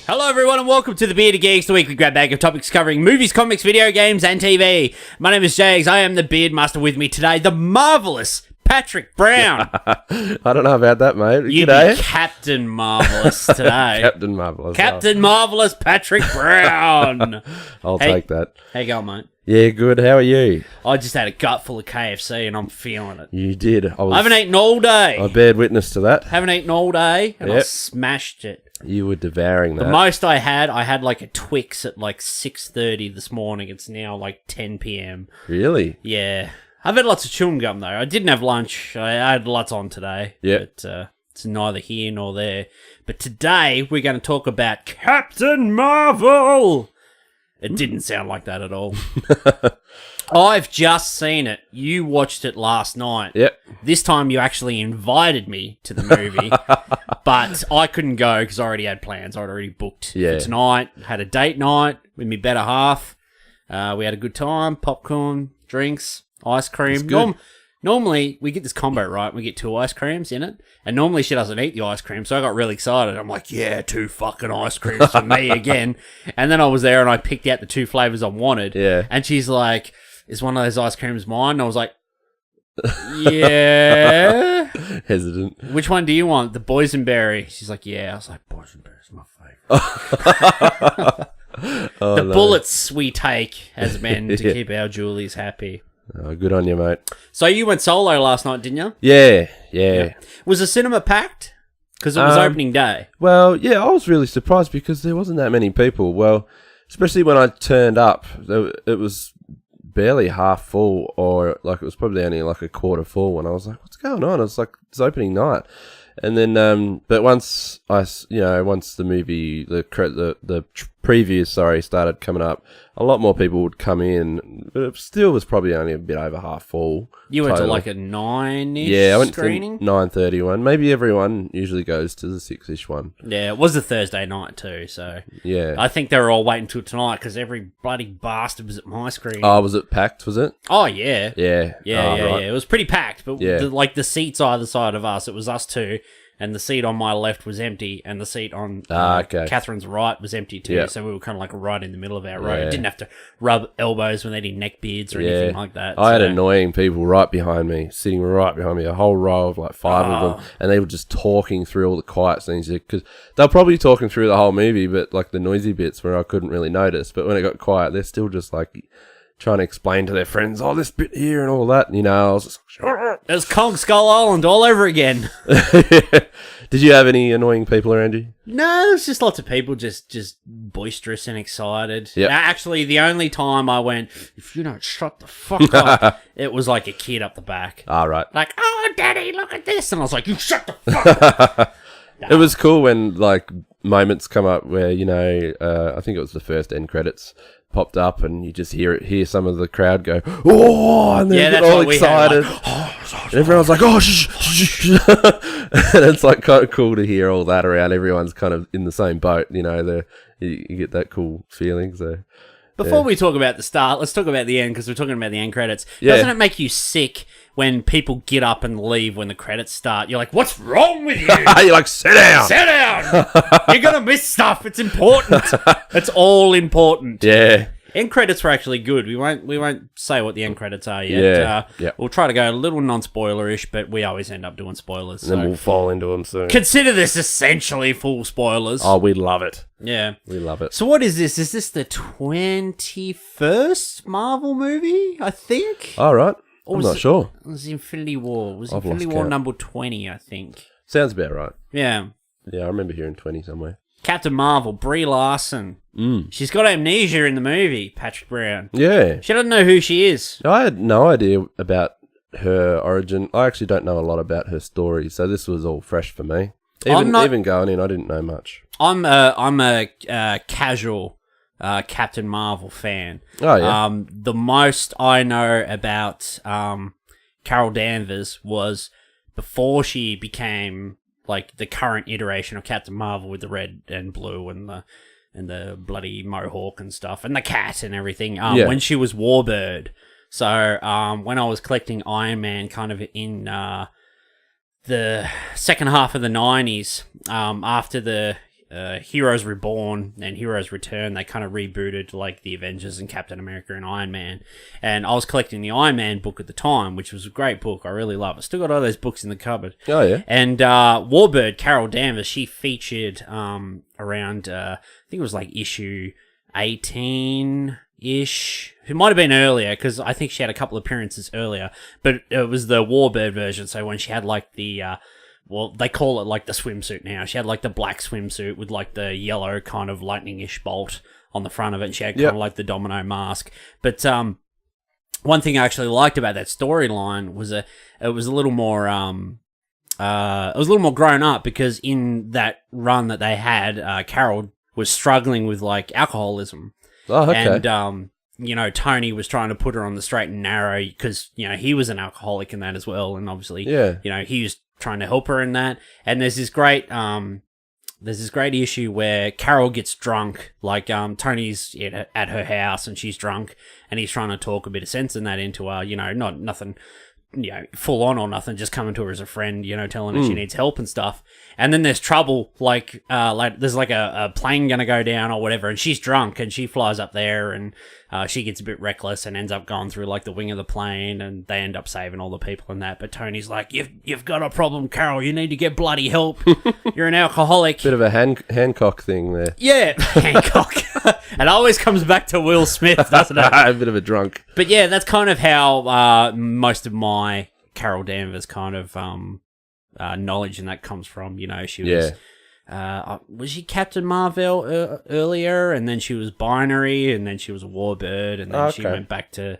Hello everyone and welcome to the Bearded Geeks, the weekly grab bag of topics covering movies, comics, video games and TV. My name is Jages, I am the Beard Master. With me today, the marvellous Patrick Brown. I don't know about that, mate. You'd be Captain Marvellous today. Captain Marvellous. Captain Marvellous Patrick Brown. I'll take that. How you going, mate? Yeah, good. How are you? I just had a gut full of KFC and I'm feeling it. You did. I haven't eaten all day. I bear witness to that. Haven't eaten all day and I smashed it. You were devouring that. The most I had like a Twix at like 6:30 this morning. It's now like 10 p.m. Really? Yeah. I've had lots of chewing gum, though. I didn't have lunch. I had lots on today. Yeah. But it's neither here nor there. But today, we're going to talk about Captain Marvel! It didn't sound like that at all. I've just seen it. You watched it last night. Yep. This time, you actually invited me to the movie. But I couldn't go because I already had plans. I'd already booked for tonight. Had a date night with my better half. We had a good time. Popcorn, drinks. Ice cream. Normally, we get this combo, right? We get 2 ice creams in it. And normally she doesn't eat the ice cream. So I got really excited. I'm like, yeah, 2 fucking ice creams for me again. And then I was there and I picked out the 2 flavors I wanted. Yeah. And she's like, is one of those ice creams mine? And I was like, yeah. Hesitant. Which one do you want? The boysenberry. She's like, yeah. I was like, boysenberry's my favorite. The bullets we take as men to keep our Julies happy. Oh, good on you, mate. So you went solo last night, didn't you? Yeah. Was the cinema packed? Because it was opening day. Well, yeah, I was really surprised because there wasn't that many people. Well, especially when I turned up, it was barely half full, or like it was probably only like a quarter full. And I was like, "What's going on?" It's like it's opening night. And then, but once the movie, the previews, started coming up, a lot more people would come in. But it still was probably only a bit over half full. You went to like a 9-ish I went screening? to 9:30 one. Maybe everyone usually goes to the 6-ish one. Yeah, it was a Thursday night too, so yeah. I think they were all waiting till tonight because every bloody bastard was at my screening. Oh, was it packed? Was it? Oh yeah. Yeah. Yeah. It was pretty packed, but the seats either side of us, it was us two. And the seat on my left was empty, and the seat on Catherine's right was empty too. Yep. So we were kind of like right in the middle of our row. Didn't have to rub elbows with any neck beards or anything like that. I had annoying people right behind me, sitting right behind me, a whole row of like 5 of them, and they were just talking through all the quiet scenes because they're probably talking through the whole movie, but like the noisy bits where I couldn't really notice. But when it got quiet, they're still just like trying to explain to their friends, oh, this bit here and all that. And, I was just it was Kong Skull Island all over again. Did you have any annoying people around you? No, there's just lots of people just boisterous and excited. Yep. Actually, the only time I went, if you don't shut the fuck up, it was like a kid up the back. Right. Like, oh, Daddy, look at this. And I was like, you shut the fuck up. It was cool when, like, moments come up where, I think it was the first end credits popped up and you just hear some of the crowd go, oh, and they get all excited. And everyone's like, oh, shh, shh, shh. And it's like kind of cool to hear all that around. Everyone's kind of in the same boat, you get that cool feeling. So before we talk about the start, let's talk about the end because we're talking about the end credits. Doesn't it make you sick when people get up and leave when the credits start? You're like, what's wrong with you? You're like, sit down. Sit down. You're going to miss stuff. It's important. It's all important. Yeah. End credits were actually good. We won't say what the end credits are yet. We'll try to go a little non-spoilerish, but we always end up doing spoilers. And then we'll fall into them soon. Consider this essentially full spoilers. Oh, we love it. Yeah. We love it. So what is this? Is this the 21st Marvel movie, I think? All right. I'm not sure. It was Infinity War. It was Infinity War number 20, I think. Sounds about right. Yeah. Yeah, I remember hearing 20 somewhere. Captain Marvel, Brie Larson. She's got amnesia in the movie, Patrick Brown. Yeah. She doesn't know who she is. I had no idea about her origin. I actually don't know a lot about her story, so this was all fresh for me. Even going in, I didn't know much. I'm a casual Captain Marvel fan. Oh, yeah. The most I know about Carol Danvers was before she became like the current iteration of Captain Marvel with the red and blue and the bloody mohawk and stuff and the cat and everything. When she was Warbird. So when I was collecting Iron Man kind of in the second half of the 90s, after the Heroes Reborn and Heroes Return, they kind of rebooted like the Avengers and Captain America and Iron Man. And I was collecting the Iron Man book at the time, which was a great book. I really love it. Still got all those books in the cupboard. Oh, yeah. And Warbird, Carol Danvers, she featured around, I think it was like issue 18-ish. It might have been earlier, because I think she had a couple appearances earlier. But it was the Warbird version, so when she had like the... well, they call it like the swimsuit now. She had like the black swimsuit with like the yellow kind of lightning-ish bolt on the front of it. And she had kind of like the domino mask. But one thing I actually liked about that storyline was it was a little more grown up, because in that run that they had, Carol was struggling with like alcoholism. Oh, okay. And Tony was trying to put her on the straight and narrow, because he was an alcoholic in that as well, and obviously he was trying to help her in that. And there's this great issue where Carol gets drunk, like Tony's at her house and she's drunk, and he's trying to talk a bit of sense in that into her, not nothing full on or nothing, just coming to her as a friend, telling her she needs help and stuff. And then there's trouble, like there's like a plane gonna go down or whatever, and she's drunk and she flies up there, and she gets a bit reckless and ends up going through like the wing of the plane, and they end up saving all the people in that. But Tony's like, you've got a problem, Carol. You need to get bloody help. You're an alcoholic. Bit of a Hancock thing there. Yeah, Hancock. It always comes back to Will Smith, doesn't it? A bit of a drunk. But yeah, that's kind of how most of my Carol Danvers kind of knowledge and that comes from. She was... was she Captain Marvel earlier, and then she was Binary, and then she was a Warbird, and then she went back to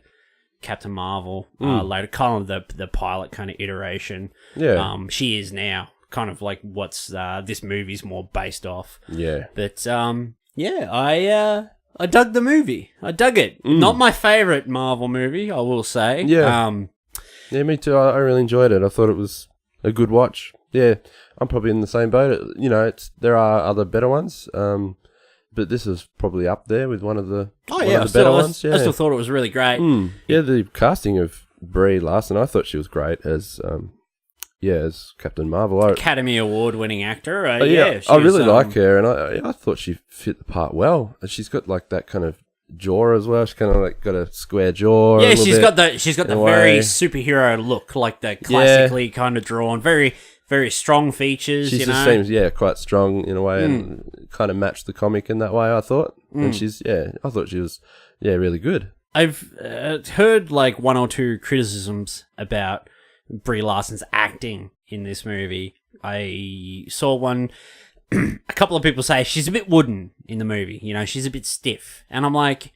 Captain Marvel later, kind of the pilot kind of iteration. Yeah. She is now kind of like what's this movie's more based off. Yeah. But I dug the movie. I dug it. Not my favorite Marvel movie, I will say. Yeah. Yeah, me too. I really enjoyed it. I thought it was a good watch. Yeah, I'm probably in the same boat. There are other better ones, but this is probably up there with one of the better ones. Yeah. I still thought it was really great. Yeah, the casting of Brie Larson, I thought she was great as Captain Marvel. Academy Award-winning actor. I really like her, and I thought she fit the part well. She's got like that kind of jaw as well. She's kind of like got a square jaw. Yeah, she's got the very superhero look, like the classically kind of drawn, very, very strong features. She just seems quite strong in a way, and kind of matched the comic in that way, I thought. And I thought she was really good. I've heard like one or two criticisms about Brie Larson's acting in this movie. I saw one. A couple of people say she's a bit wooden in the movie. She's a bit stiff. And I'm like,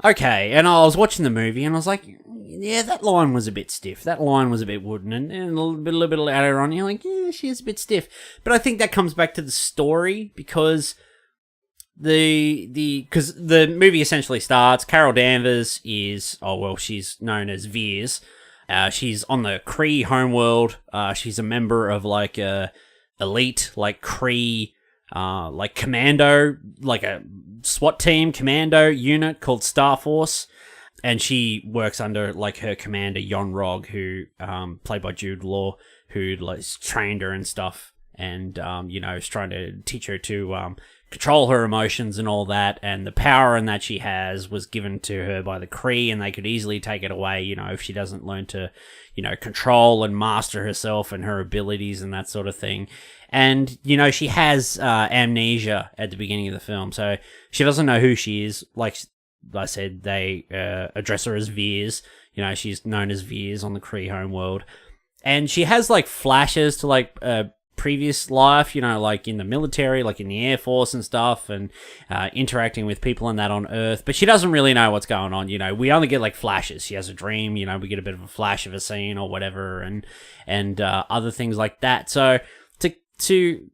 okay. And I was watching the movie and I was like, yeah, that line was a bit stiff. That line was a bit wooden. And a little bit later on, you're like, yeah, she is a bit stiff. But I think that comes back to the story, because the movie essentially starts, Carol Danvers is, she's known as Veers. She's on the Kree homeworld. She's a member of like a elite, like Kree, like commando, like a SWAT team commando unit called Star Force, and she works under like her commander yon-rogg, who played by Jude Law, who like trained her and stuff, and is trying to teach her to control her emotions and all that. And the power in that she has was given to her by the Kree, and they could easily take it away, if she doesn't learn to, control and master herself and her abilities and that sort of thing. And, she has amnesia at the beginning of the film, so she doesn't know who she is. Like I said, they address her as Veers. She's known as Veers on the Kree homeworld. And she has, like, flashes to, like, previous life, like in the military, like in the Air Force and stuff, and interacting with people and that on Earth. But she doesn't really know what's going on. We only get like flashes. She has a dream, we get a bit of a flash of a scene or whatever, and other things like that. So to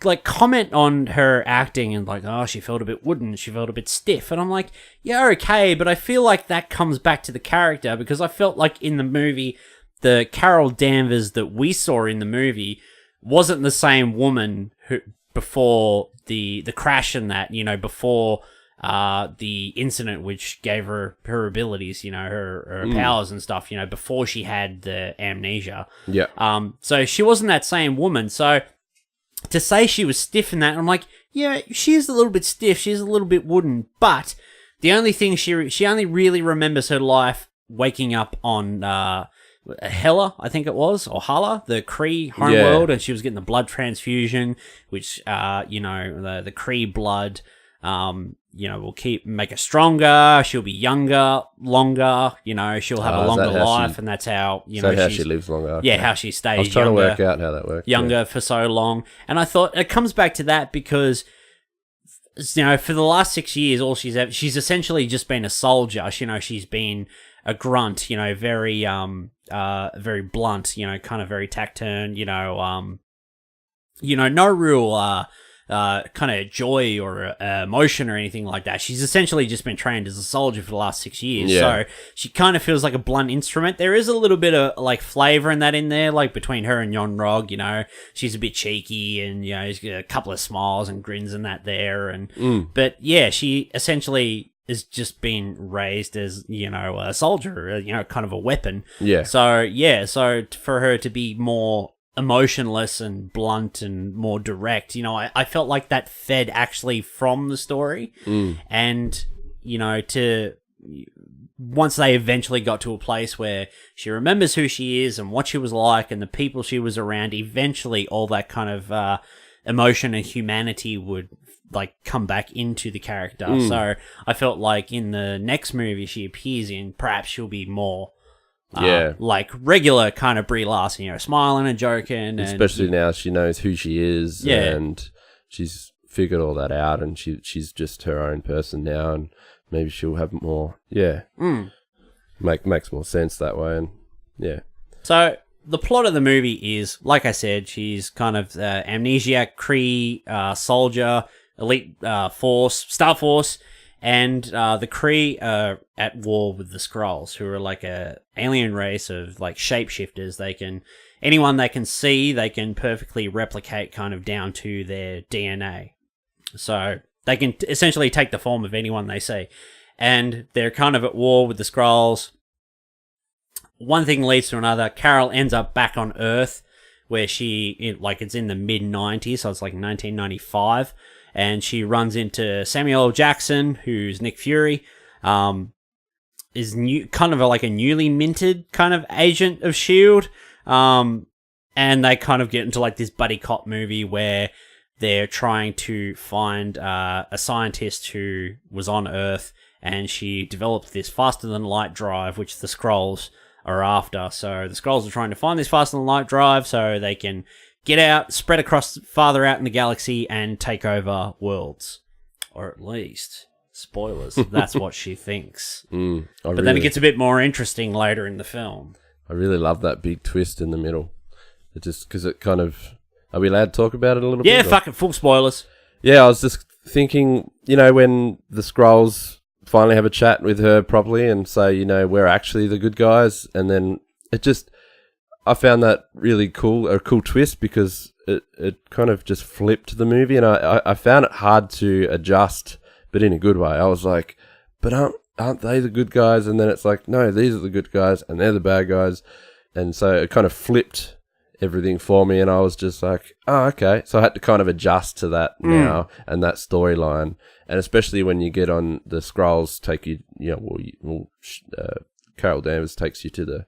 like comment on her acting and like, oh, she felt a bit wooden, she felt a bit stiff, and I'm like, yeah, okay, but I feel like that comes back to the character, because I felt like in the movie, the Carol Danvers that we saw in the movie wasn't the same woman who before the crash and that, before the incident which gave her abilities, her powers and stuff, before she had the amnesia. Yeah. So she wasn't that same woman. So to say she was stiff in that, I'm like, yeah, she is a little bit stiff. She's a little bit wooden. But the only thing she only really remembers her life waking up on Hela, I think it was, or Hala, the Kree homeworld, and she was getting the blood transfusion, which, the Kree blood, will make her stronger. She'll be younger, longer. She'll have a longer life, and that's how how she lives longer. Okay. Yeah, how she stays. I was trying to work out how that works. Younger for so long, and I thought it comes back to that because for the last 6 years, all she's essentially just been a soldier. She's been a grunt. Very very blunt. Kind of very taciturn. No real kind of joy or emotion or anything like that. She's essentially just been trained as a soldier for the last 6 years. Yeah. So she kind of feels like a blunt instrument. There is a little bit of like flavor in that in there, like between her and yon-rogg. She's a bit cheeky and she's got a couple of smiles and grins and that there. And but yeah, she essentially is just being raised as a soldier, kind of a weapon. Yeah. So for her to be more emotionless and blunt and more direct, I felt like that fed actually from the story. And once they eventually got to a place where she remembers who she is and what she was like and the people she was around, eventually all that kind of emotion and humanity would like come back into the character. So I felt like in the next movie she appears in, perhaps she'll be more like regular kind of Brie Larson, smiling and joking. Especially now she knows who she is and she's figured all that out and she's just her own person now and maybe she'll have more, makes more sense that way. And So the plot of the movie is, like I said, she's kind of amnesiac Kree soldier, elite force, Star Force, and the Kree are at war with the Skrulls, who are like a alien race of like shapeshifters. Anyone they can see, they can perfectly replicate kind of down to their DNA. So they can essentially take the form of anyone they see. And they're kind of at war with the Skrulls. One thing leads to another. Carol ends up back on Earth, where it's in the mid-90s, so it's like 1995. And she runs into Samuel L. Jackson, who's Nick Fury, is kind of like a newly minted kind of agent of S.H.I.E.L.D. And they kind of get into like this buddy cop movie where they're trying to find a scientist who was on Earth, and she developed this faster-than-light drive, which the Skrulls are after. So the Skrulls are trying to find this faster-than-light drive so they can get out, spread across farther out in the galaxy, and take over worlds. Or at least, spoilers, that's what she thinks. But then it gets a bit more interesting later in the film. I really love that big twist in the middle. It just, because it kind of... Are we allowed to talk about it a little bit? Yeah, fuck it, full spoilers. Yeah, I was just thinking, when the Skrulls finally have a chat with her properly and say, we're actually the good guys, and then it just... I found that really cool, a cool twist, because it kind of just flipped the movie, and I found it hard to adjust, but in a good way. I was like, but aren't they the good guys? And then it's like, no, these are the good guys, and they're the bad guys. And so it kind of flipped everything for me, and I was just like, oh, okay. So I had to kind of adjust to that now, and that storyline. And especially when you get on the Skrulls take you, Carol Danvers takes you to the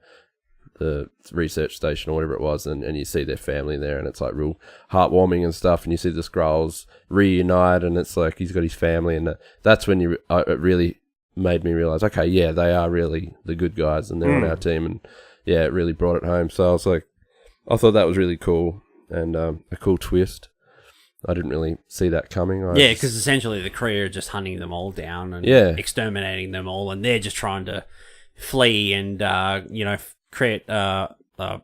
research station or whatever it was, and you see their family there, and it's like real heartwarming and stuff, and you see the Skrulls reunite, and it's like he's got his family, and that's when it really made me realize, okay, yeah, they are really the good guys, and they're on our team, and yeah, it really brought it home. So I was like, I thought that was really cool, and a cool twist. I didn't really see that coming. Because essentially the Kree are just hunting them all down and exterminating them all, and they're just trying to flee and create a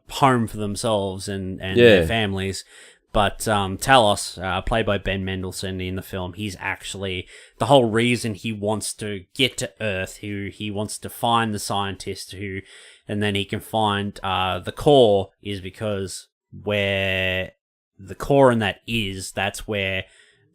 home for themselves and their families. But Talos, played by Ben Mendelsohn in the film, he's actually the whole reason he wants to get to Earth. He wants to find the scientist and then he can find the core, is because where the core in that's where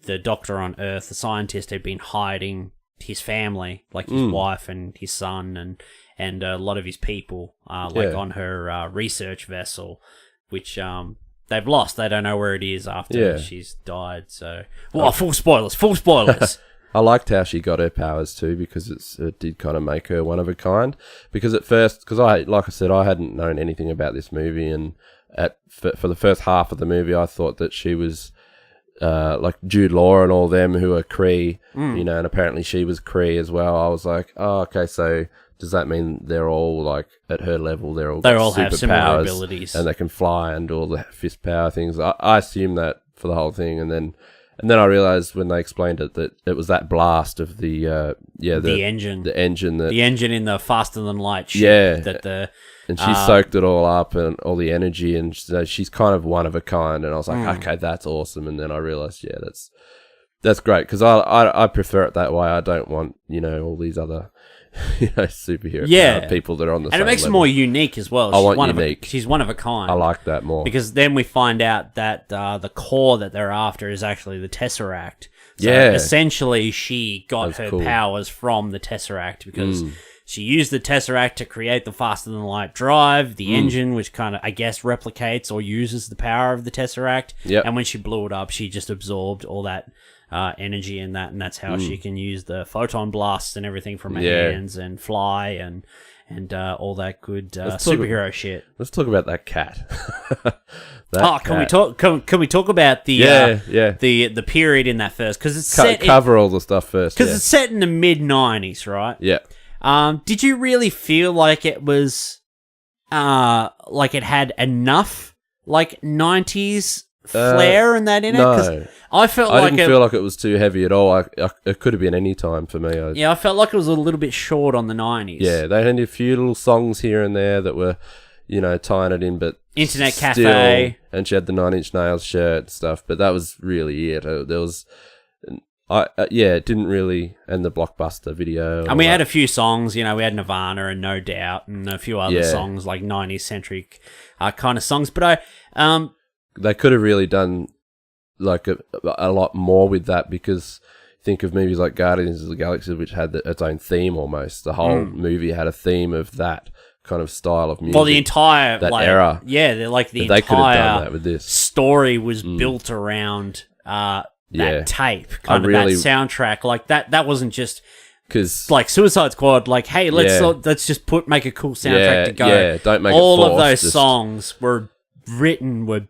the doctor on Earth, the scientist, had been hiding his family, like his wife and his son and a lot of his people, on her research vessel, which they've lost. They don't know where it is after she's died. So, full spoilers. Full spoilers. I liked how she got her powers too, because it did kind of make her one of a kind. Because at first, like I said, I hadn't known anything about this movie, and for the first half of the movie, I thought that she was like Jude Law and all them who are Kree, and apparently she was Kree as well. I was like, oh, okay, so does that mean they're all like at her level? They all have similar abilities, and they can fly and all the fist power things. I assumed that for the whole thing, and then I realized when they explained it that it was that blast of the engine in the faster than light ship and she soaked it all up and all the energy, and she's kind of one of a kind. And I was like, okay, that's awesome. And then I realized, that's great, because I prefer it that way. I don't want all these other superhero people that are on the same and it makes level. It more unique as well. I want unique. She's one of a kind. I like that more, because then we find out that the core that they're after is actually the Tesseract. So essentially, she got her powers from the Tesseract, because she used the Tesseract to create the faster than light drive, the engine, which kind of, I guess, replicates or uses the power of the Tesseract. Yep. And when she blew it up, she just absorbed all that energy in that, and that's how she can use the photon blasts and everything from her hands and fly and all that good superhero shit. Let's talk about that cat. Can we talk? Can we talk about the period in that first? Because it's cover all the stuff first. Because it's set in the mid-90s, right? Yeah. Did you really feel like it was, like it had enough, like 90s flair and that in it? No. I didn't feel like it was too heavy at all. It could have been any time for me. I felt like it was a little bit short on the 90s. Yeah, they had a few little songs here and there that were, tying it in, but Internet Cafe. And she had the 9 Inch Nails shirt and stuff, but that was really it. There was... it didn't really, and the Blockbuster video. And we had a few songs, we had Nirvana and No Doubt and a few other songs, like 90s centric kind of songs. But they could have really done like a lot more with that, because think of movies like Guardians of the Galaxy, which had its own theme almost. The whole movie had a theme of that kind of style of music. Well, the entire era. Yeah, the they could have done that with this. Story was built around that tape, kind of that soundtrack. Like that wasn't just like Suicide Squad. Like, hey, let's just make a cool soundtrack to go. Yeah, don't make all it forced, of those songs were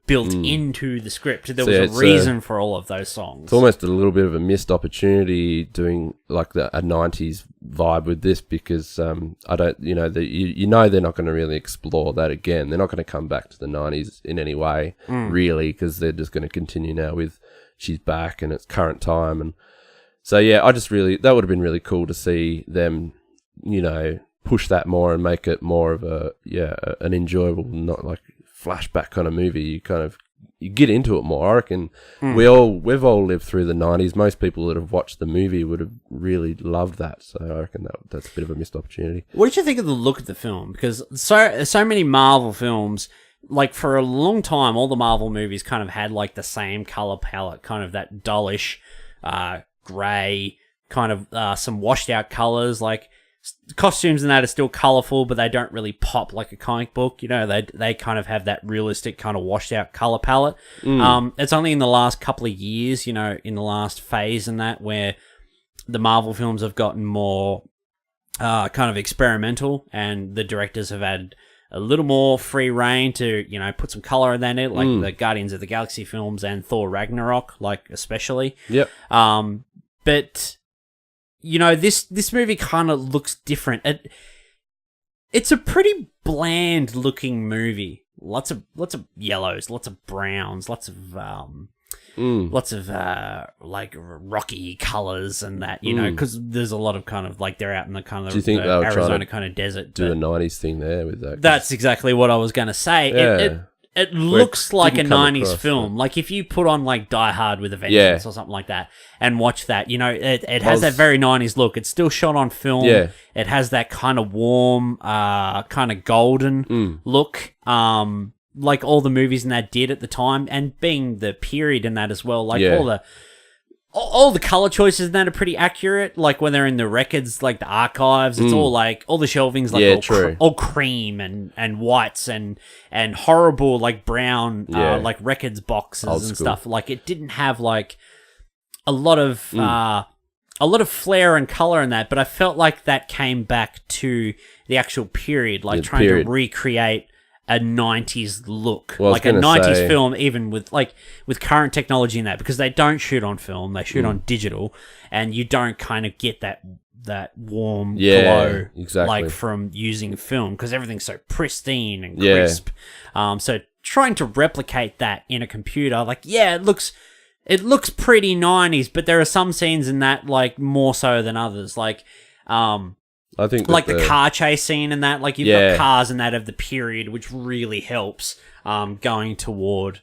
built into the script. There was a reason for all of those songs. It's almost a little bit of a missed opportunity doing like a 90s vibe with this, because I don't, they're not going to really explore that again. They're not going to come back to the 90s in any way, really, because they're just going to continue now with she's back and it's current time. And so that would have been really cool to see them, push that more and make it more of an enjoyable, not like flashback kind of movie. You get into it more. I reckon we've all lived through the 90s. Most people that have watched the movie would have really loved that. So I reckon that's a bit of a missed opportunity. What did you think of the look of the film? Because so many Marvel films, like for a long time, all the Marvel movies kind of had like the same color palette, kind of that dullish, grey, kind of some washed out colors. Like costumes and that are still colorful, but they don't really pop like a comic book. They kind of have that realistic kind of washed out color palette. It's only in the last couple of years, in the last phase and that, where the Marvel films have gotten more kind of experimental, and the directors have had a little more free reign to, put some color in it, like the Guardians of the Galaxy films and Thor Ragnarok, like especially. Yep. But this movie kind of looks different. It's a pretty bland looking movie. Lots of yellows, lots of browns, lots of like rocky colors and that, because there's a lot of kind of like they're out in the kind of Arizona kind of desert. Do a 90s thing there with that. That's exactly what I was going to say. Yeah. It looks like a 90s film. Like if you put on like Die Hard with a Vengeance or something like that and watch that, it has that very 90s look. It's still shot on film. Yeah. It has that kind of warm, kind of golden look. Like all the movies in that did at the time, and being the period in that as well. Like all the color choices in that are pretty accurate. Like when they're in the records, like the archives, it's all like all the shelving's like all cream and whites and horrible like brown like records boxes and stuff. Like it didn't have like a lot of flair and color in that, but I felt like that came back to the actual period, like trying to recreate a 90s look, like a 90s film, even with current technology in that, because they don't shoot on film, they shoot on digital, and you don't kind of get that warm glow like from using film, because everything's so pristine and crisp. So trying to replicate that in a computer, like it looks pretty 90s, but there are some scenes in that like more so than others, like I think like the car chase scene and that, like you've got cars in that of the period, which really helps going toward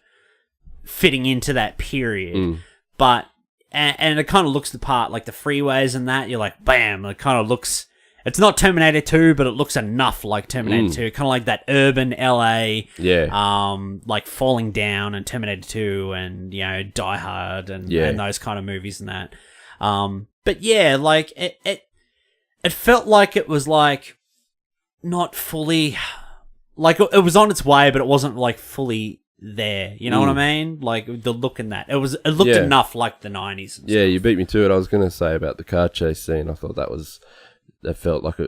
fitting into that period. But and it kind of looks the part, like the freeways and that, you're like, bam, it kind of looks, it's not Terminator 2, but it looks enough like Terminator 2, kind of like that urban LA, like Falling Down and Terminator 2 and, you know, Die Hard and those kind of movies and that. But yeah, like it felt like it was like not fully, like it was on its way, but it wasn't like fully there. You know what I mean? Like the look in that, it looked enough like the 90s. Yeah, you beat me to it. I was going to say about the car chase scene. I thought that felt like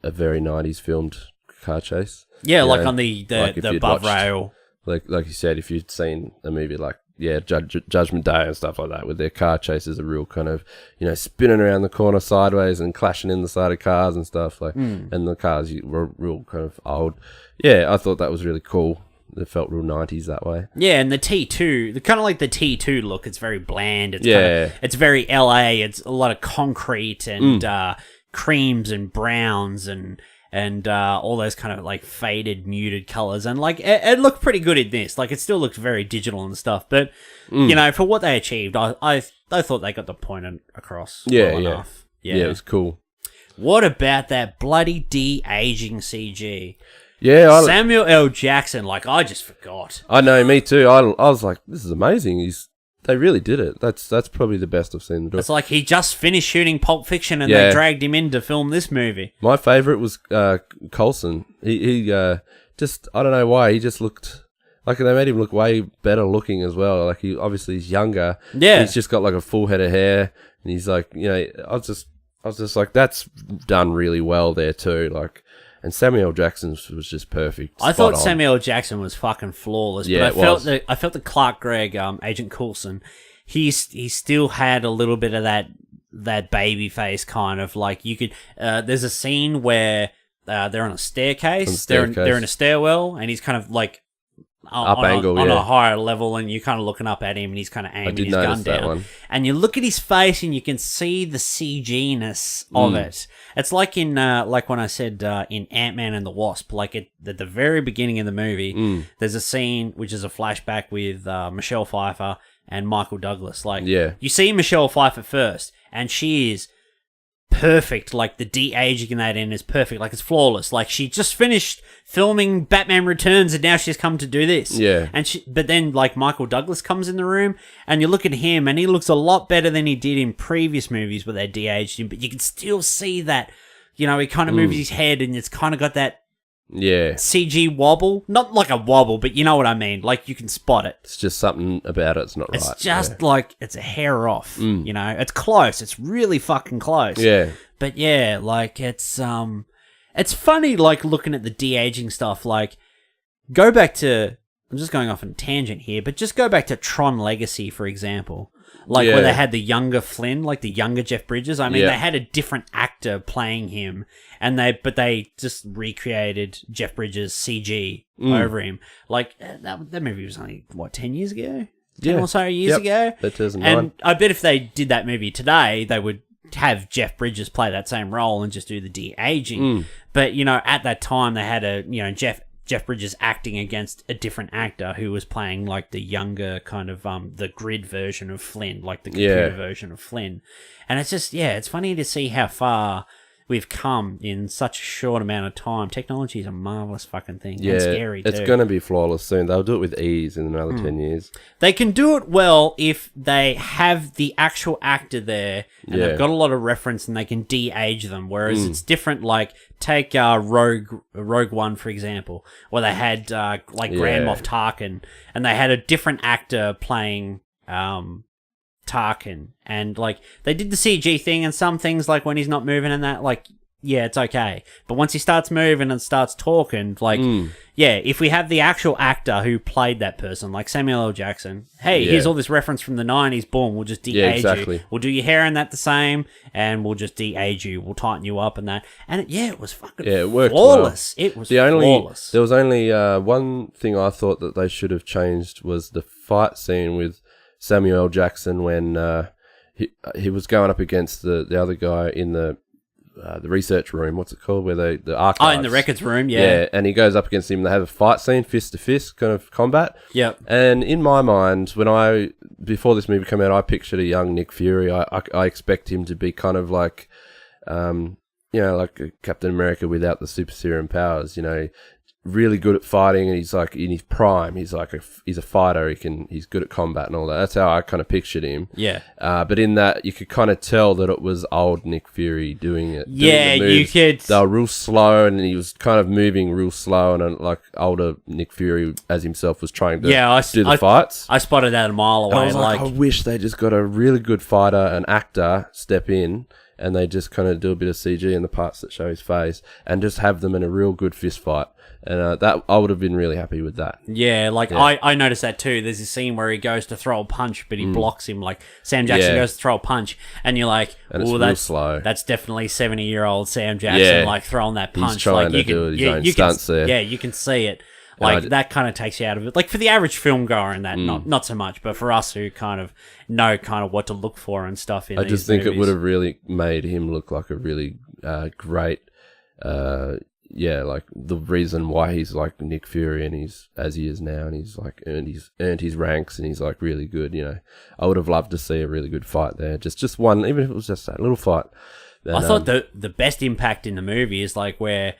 a very 90s filmed car chase. Yeah, like on the above rail. Like you said, if you'd seen a movie like Judgment Day and stuff like that, with their car chases are real kind of, you know, spinning around the corner sideways and clashing in the side of cars and stuff, like, and the cars were real kind of old. Yeah, I thought that was really cool. It felt real 90s that way. Yeah, and the T2, kind of like the T2 look, it's very bland. It's very LA. It's a lot of concrete and creams and browns and all those kind of like faded, muted colors, and like it looked pretty good in this. Like it still looked very digital and stuff, but you know, for what they achieved, I thought they got the point across well enough. Yeah, it was cool. What about that bloody de-aging CG? Yeah, Samuel L. Jackson. Like I just forgot. I know, me too. I was like, this is amazing. They really did it. That's probably the best I've seen them do. It's like he just finished shooting Pulp Fiction and they dragged him in to film this movie. My favourite was Coulson. He just, I don't know why, he just looked like, they made him look way better looking as well. Like obviously he's younger. Yeah. He's just got like a full head of hair, and he's like, you know, I was just like, that's done really well there too. Like, and Samuel L. Jackson was just perfect. I thought Samuel L. Jackson was fucking flawless. Yeah, but I felt that Clark Gregg, Agent Coulson, he still had a little bit of that baby face kind of, like you could. There's a scene where they're on a staircase. They're in a stairwell, and he's kind of like on a higher level, and you're kind of looking up at him, and he's kind of aiming his gun down. And you look at his face, and you can see the CG-ness of it. It's like in like when I said in Ant-Man and the Wasp, like at the very beginning of the movie, there's a scene which is a flashback with Michelle Pfeiffer and Michael Douglas. Like, you see Michelle Pfeiffer first, and she is perfect. Like the de-aging in that end is perfect. Like it's flawless. Like she just finished filming Batman Returns and now she's come to do this. Yeah. But then like Michael Douglas comes in the room and you look at him and he looks a lot better than he did in previous movies where they de-aged him. But you can still see that, you know, he kind of moves his head and it's kind of got that CG wobble. Not like a wobble, but you know what I mean. Like you can spot it. It's just something about it's not right. It's just like it's a hair off. You know, it's close. It's really fucking close. Yeah. But yeah, like it's funny like looking at the de-aging stuff. Like go back to, I'm just going off on a tangent here, but just go back to Tron Legacy, for example. Like where they had the younger Flynn, like the younger Jeff Bridges. I mean, they had a different actor playing him, and they just recreated Jeff Bridges' CG over him. Like that movie was only 10 years ago, 10 or so years ago. 2009. And I bet if they did that movie today, they would have Jeff Bridges play that same role and just do the de-aging. But you know, at that time, they had Jeff Bridges acting against a different actor who was playing like the younger kind of the grid version of Flynn, like the computer version of Flynn. And it's just it's funny to see how far we've come in such a short amount of time. Technology is a marvelous fucking thing. Yeah, and scary too. It's going to be flawless soon. They'll do it with ease in another 10 years. They can do it well if they have the actual actor there and they've got a lot of reference and they can de-age them. Whereas it's different, like, take Rogue One, for example, where they had, Grand Moff Tarkin, and they had a different actor playing Tarkin. And, like, they did the CG thing and some things, like, when he's not moving and that, like, yeah, it's okay. But once he starts moving and starts talking, like, if we have the actual actor who played that person, like Samuel L. Jackson, here's all this reference from the 90s, boom, we'll just de-age you. We'll do your hair and that the same, and we'll just de-age you. We'll tighten you up and that. And, it was fucking it worked flawless. Well. It was flawless. There was only one thing I thought that they should have changed was the fight scene with Samuel L. Jackson when he was going up against the other guy in the research room, what's it called, where the archives. Oh, in the records room, yeah, and he goes up against him and they have a fight scene, fist to fist kind of combat. Yep. And in my mind, before this movie came out, I pictured a young Nick Fury. I expect him to be kind of like like a Captain America without the super serum powers, really good at fighting, and he's like in his prime. He's like he's a fighter. He's good at combat and all that. That's how I kind of pictured him. Yeah. But in that, you could kind of tell that it was old Nick Fury doing it. Yeah, you could. They were real slow, and he was kind of moving real slow, and like older Nick Fury as himself was trying to do the fights. I spotted that a mile away. I was like, I wish they just got a really good fighter, an actor, step in, and they just kind of do a bit of CG in the parts that show his face, and just have them in a real good fist fight. And that I would have been really happy with that. Yeah, I noticed that too. There's a scene where he goes to throw a punch, but he blocks him. Like Sam Jackson goes to throw a punch, and you're like, "Oh, that's slow. That's definitely 70-year-old Sam Jackson, like throwing that punch." He's trying to do his own stunts there. Yeah, you can see it. Like that kind of takes you out of it. Like for the average film goer and that, not so much. But for us who kind of know what to look for and stuff in these movies. I just think it would have really made him look like a really great. Like the reason why he's like Nick Fury and he's as he is now, and he's like earned his ranks, and he's like really good. I would have loved to see a really good fight there. Just one, even if it was just that little fight. Then, I thought the best impact in the movie is like where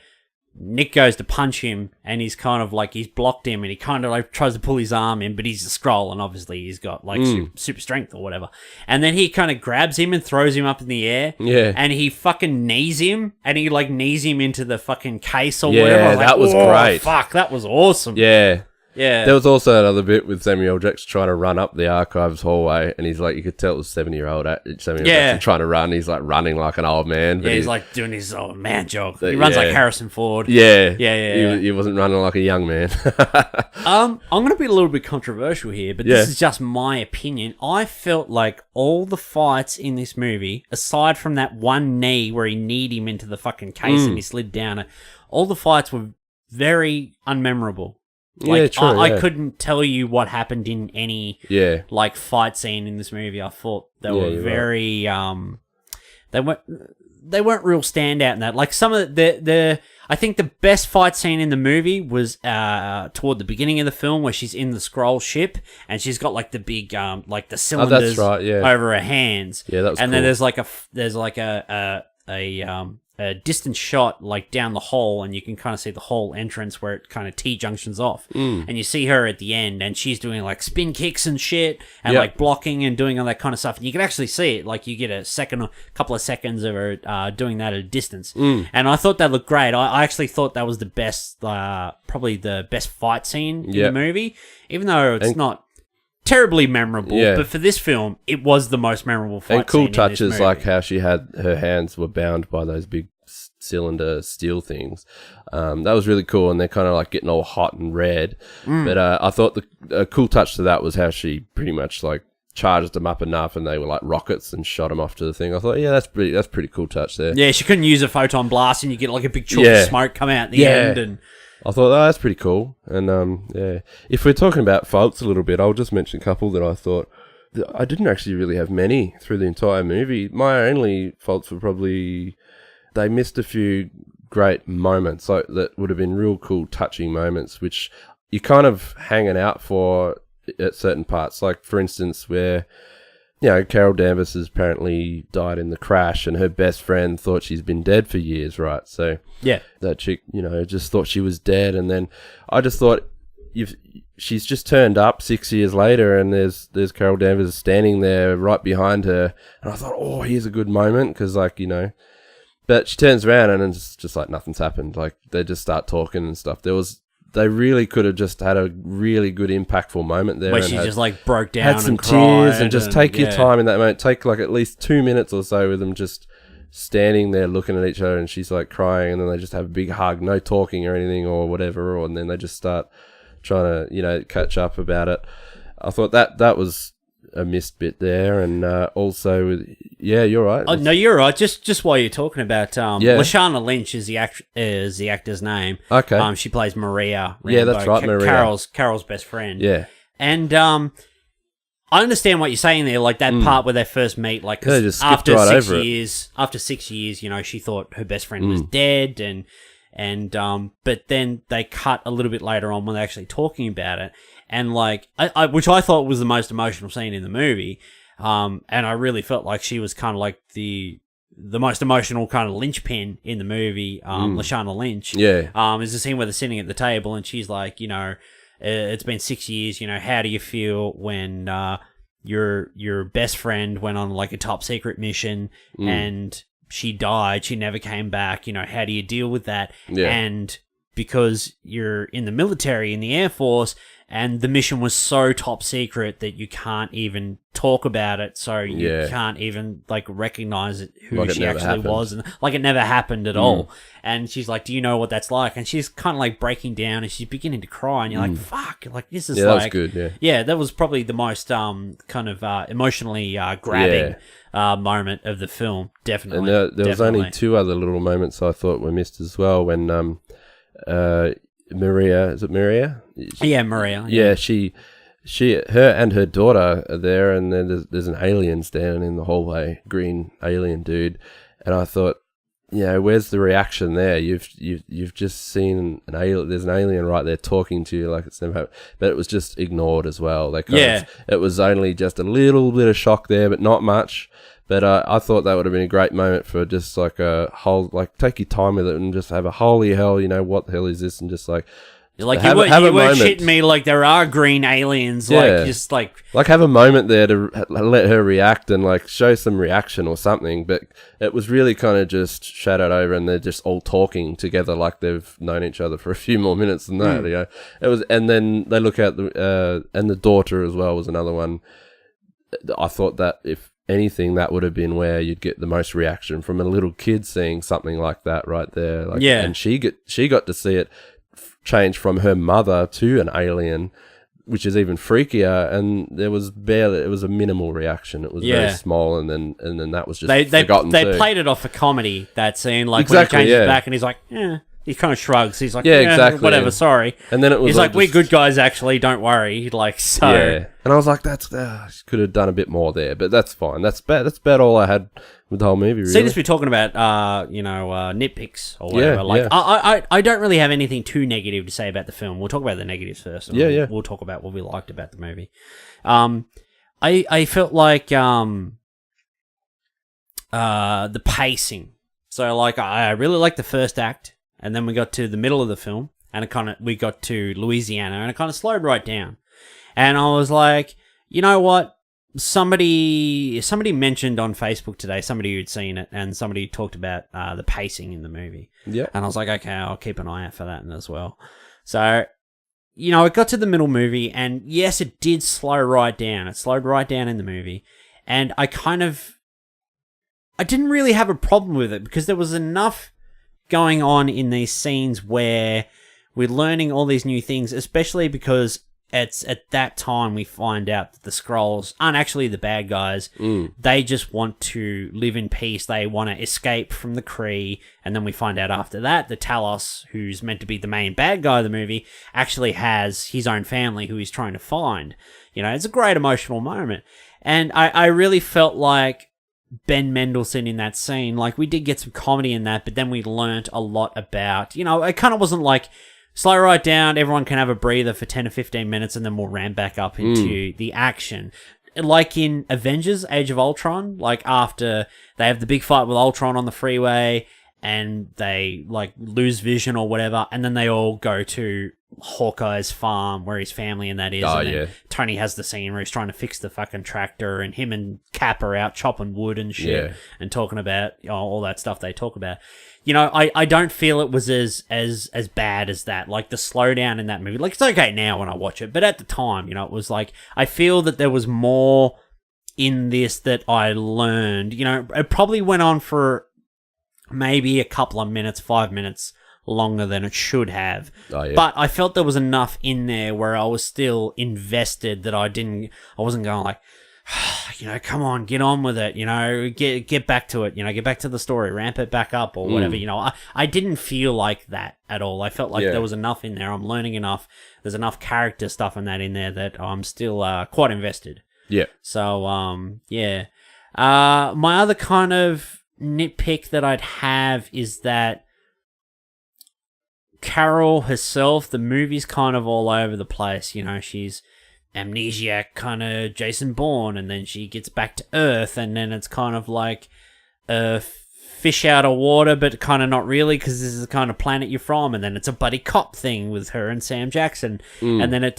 Nick goes to punch him, and he's kind of like, he's blocked him, and he kind of like tries to pull his arm in, but he's a Skrull, and obviously he's got like super strength or whatever. And then he kind of grabs him and throws him up in the air. Yeah. And he fucking knees him, and he like knees him into the fucking case or whatever. Yeah, that was great. Fuck, that was awesome. Yeah. Yeah. There was also another bit with Samuel Jackson trying to run up the archives hallway, and he's like, you could tell it was 70-year-old Samuel Jackson trying to run. He's like running like an old man. But he's like doing his old man jog. He runs like Harrison Ford. Yeah. He wasn't running like a young man. I'm going to be a little bit controversial here, but this is just my opinion. I felt like all the fights in this movie, aside from that one knee where he kneed him into the fucking case and he slid down, all the fights were very unmemorable. Like, true, I couldn't tell you what happened in any like fight scene in this movie. I thought they were very they weren't real standout in that. Like some of the I think the best fight scene in the movie was toward the beginning of the film, where she's in the Skrull ship and she's got like the big like the cylinders over her hands. Yeah, that was and cool. Then there's like a distant shot like down the hall, and you can kind of see the hall entrance where it kind of T-junctions off, and you see her at the end, and she's doing like spin kicks and shit, and like blocking and doing all that kind of stuff, and you can actually see it. Like you get a couple of seconds of her doing that at a distance, and I thought that looked great. I actually thought that was the best, probably the best fight scene in the movie, even though it's not terribly memorable, but for this film, it was the most memorable fight scene. And cool touches like how she had her hands were bound by those big cylinder steel things. That was really cool, and they're kind of like getting all hot and red. But I thought the cool touch to that was how she pretty much like charged them up enough, and they were like rockets and shot them off to the thing. I thought, that's pretty cool touch there. Yeah, she couldn't use a photon blast, and you get like a big chalk of smoke come out at the end, and I thought, that's pretty cool. And, if we're talking about faults a little bit, I'll just mention a couple that I thought... I didn't actually really have many through the entire movie. My only faults were probably... They missed a few great moments that would have been real cool, touching moments, which you're kind of hanging out for at certain parts. Like, for instance, where Carol Danvers has apparently died in the crash, and her best friend thought she's been dead for years, right? So that chick, just thought she was dead, and then I just thought she's just turned up 6 years later, and there's Carol Danvers standing there right behind her, and I thought, oh, here's a good moment, because but she turns around and it's just like nothing's happened. Like they just start talking and stuff. They really could have just had a really good impactful moment there. Where she just like broke down had some and tears cried and just take your time in that moment. Take like at least 2 minutes or so with them just standing there looking at each other, and she's like crying, and then they just have a big hug, no talking or anything or whatever, and then they just start trying to, catch up about it. I thought that was a missed bit there, and also, you're right. Oh, no, you're right. Just while you're talking about, Lashana Lynch is the actor's name. Okay. She plays Maria. Rambo, yeah, that's right, Maria. Carol's best friend. Yeah. And I understand what you're saying there, like that part where they first meet, like after right 6 years. After 6 years, she thought her best friend was dead, and but then they cut a little bit later on when they're actually talking about it. And like, which I thought was the most emotional scene in the movie, and I really felt like she was kind of like the most emotional kind of linchpin in the movie. Lashana Lynch, is the scene where they're sitting at the table and she's like, it's been 6 years. How do you feel when your best friend went on like a top secret mission and she died? She never came back. How do you deal with that? Yeah. And because you're in the military, in the Air Force, and the mission was so top secret that you can't even talk about it, so you can't even like recognize who she actually was, and like it never happened at all. And she's like, "Do you know what that's like?" And she's kind of like breaking down, and she's beginning to cry, and you're like, "Fuck!" Like this is that was good. Yeah, that was probably the most kind of emotionally grabbing moment of the film. Definitely. And there was only two other little moments I thought were missed as well when Maria, is it Maria? Maria. Yeah, her and her daughter are there, and then there's an alien standing in the hallway, green alien dude, and I thought, where's the reaction there? You've just seen an alien. There's an alien right there talking to you like it's never happened, but it was just ignored as well. It was only just a little bit of shock there, but not much. But I thought that would have been a great moment for just like a whole, like take your time with it and just have a holy hell, what the hell is this? And just like, you weren't shitting me like there are green aliens, like have a moment there to let her react and like show some reaction or something. But it was really kind of just shadowed over, and they're just all talking together like they've known each other for a few more minutes than that. It was, and then they look at and the daughter as well was another one. I thought that if anything, that would have been where you'd get the most reaction from a little kid seeing something like that right there. And she got to see it change from her mother to an alien, which is even freakier. And it was a minimal reaction. It was very small, and then that was just forgotten. They played it off for comedy, that scene, like exactly, when he changes back and he's like, he kind of shrugs. He's like, exactly, whatever, sorry. And then it was, he's like, we're good guys, actually. Don't worry. Like, so. Yeah. And I was like, could have done a bit more there, but that's fine. That's about all I had with the whole movie. Really. See, just be talking about, nitpicks or whatever. I don't really have anything too negative to say about the film. We'll talk about the negatives first. And we'll talk about what we liked about the movie. I felt like the pacing. So, like, I really liked the first act. And then we got to the middle of the film, and we got to Louisiana, and it kind of slowed right down. And I was like, you know what? Somebody mentioned on Facebook today, somebody who'd seen it, and somebody talked about the pacing in the movie. Yeah. And I was like, okay, I'll keep an eye out for that as well. So, it got to the middle movie, and yes, it did slow right down. It slowed right down in the movie. And I didn't really have a problem with it, because there was enough going on in these scenes where we're learning all these new things, especially because it's at that time we find out that the Skrulls aren't actually the bad guys. They just want to live in peace. They want to escape from the Kree. And then we find out after that, the Talos, who's meant to be the main bad guy of the movie, actually has his own family who he's trying to find. It's a great emotional moment. And I really felt like Ben Mendelsohn in that scene, like we did get some comedy in that, but then we learnt a lot about, it kind of wasn't like slow right down, everyone can have a breather for 10 or 15 minutes and then we'll ramp back up into the action. like in Avengers Age of Ultron, like after they have the big fight with Ultron on the freeway and they like lose vision or whatever, and then they all go to Hawkeye's farm where his family and that is. Oh, and then yeah. Tony has the scene where he's trying to fix the fucking tractor, and him and Cap are out chopping wood and shit and talking about all that stuff they talk about. You know, I don't feel it was as bad as that. Like, the slowdown in that movie. Like, it's okay now when I watch it, but at the time, you know, it was like, I feel that there was more in this that I learned. You know, it probably went on for maybe a couple of minutes, 5 minutes longer than it should have. Oh, yeah. But I felt there was enough in there where I was still invested that I wasn't going like, you know, come on, get on with it, you know, get back to it, you know, get back to the story, ramp it back up or whatever, you know. I didn't feel like that at all. I felt like there was enough in there. I'm learning enough. There's enough character stuff in that in there that I'm still quite invested. Yeah. So, yeah. My other kind of nitpick that I'd have is that Carol herself, the movie's kind of all over the place. You know, she's amnesiac, kind of Jason Bourne, and then she gets back to Earth, and then it's kind of like a fish out of water, but kind of not really, because this is the kind of planet you're from, and then it's a buddy cop thing with her and Sam Jackson, and then it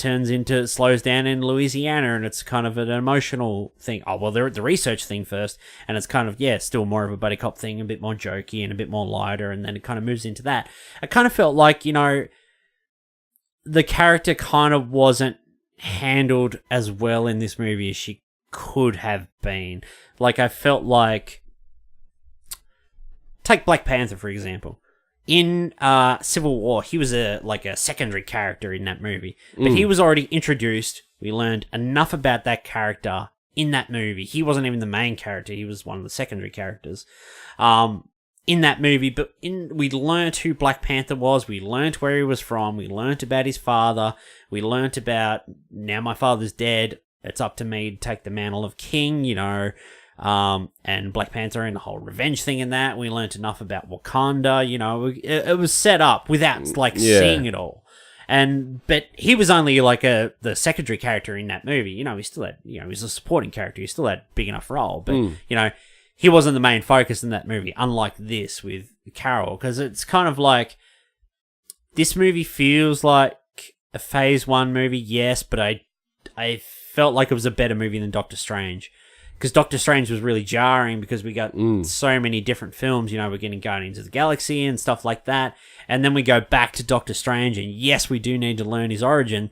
slows down in Louisiana, and it's kind of an emotional thing. Oh, well, they're at the research thing first, and it's kind of, still more of a buddy cop thing, a bit more jokey and a bit more lighter, and then it kind of moves into that. I kind of felt like, you know, the character kind of wasn't handled as well in this movie as she could have been. Like, I felt like, take Black Panther, for example. In Civil War, he was a secondary character in that movie. But he was already introduced. We learned enough about that character in that movie. He wasn't even the main character. He was one of the secondary characters in that movie. But we learned who Black Panther was. We learned where he was from. We learned about his father. We learned about, now my father's dead, it's up to me to take the mantle of king, you know. And Black Panther and the whole revenge thing in that. We learnt enough about Wakanda, you know. It was set up without seeing it all. But he was only the secondary character in that movie. You know, he still had, you know, he was a supporting character. He still had a big enough role, but you know, he wasn't the main focus in that movie. Unlike this with Carol, because it's kind of like, this movie feels like a Phase 1 movie, yes, but I felt like it was a better movie than Doctor Strange. Because Doctor Strange was really jarring because we got so many different films. You know, we're getting Guardians of the Galaxy and stuff like that. And then we go back to Doctor Strange, and yes, we do need to learn his origin,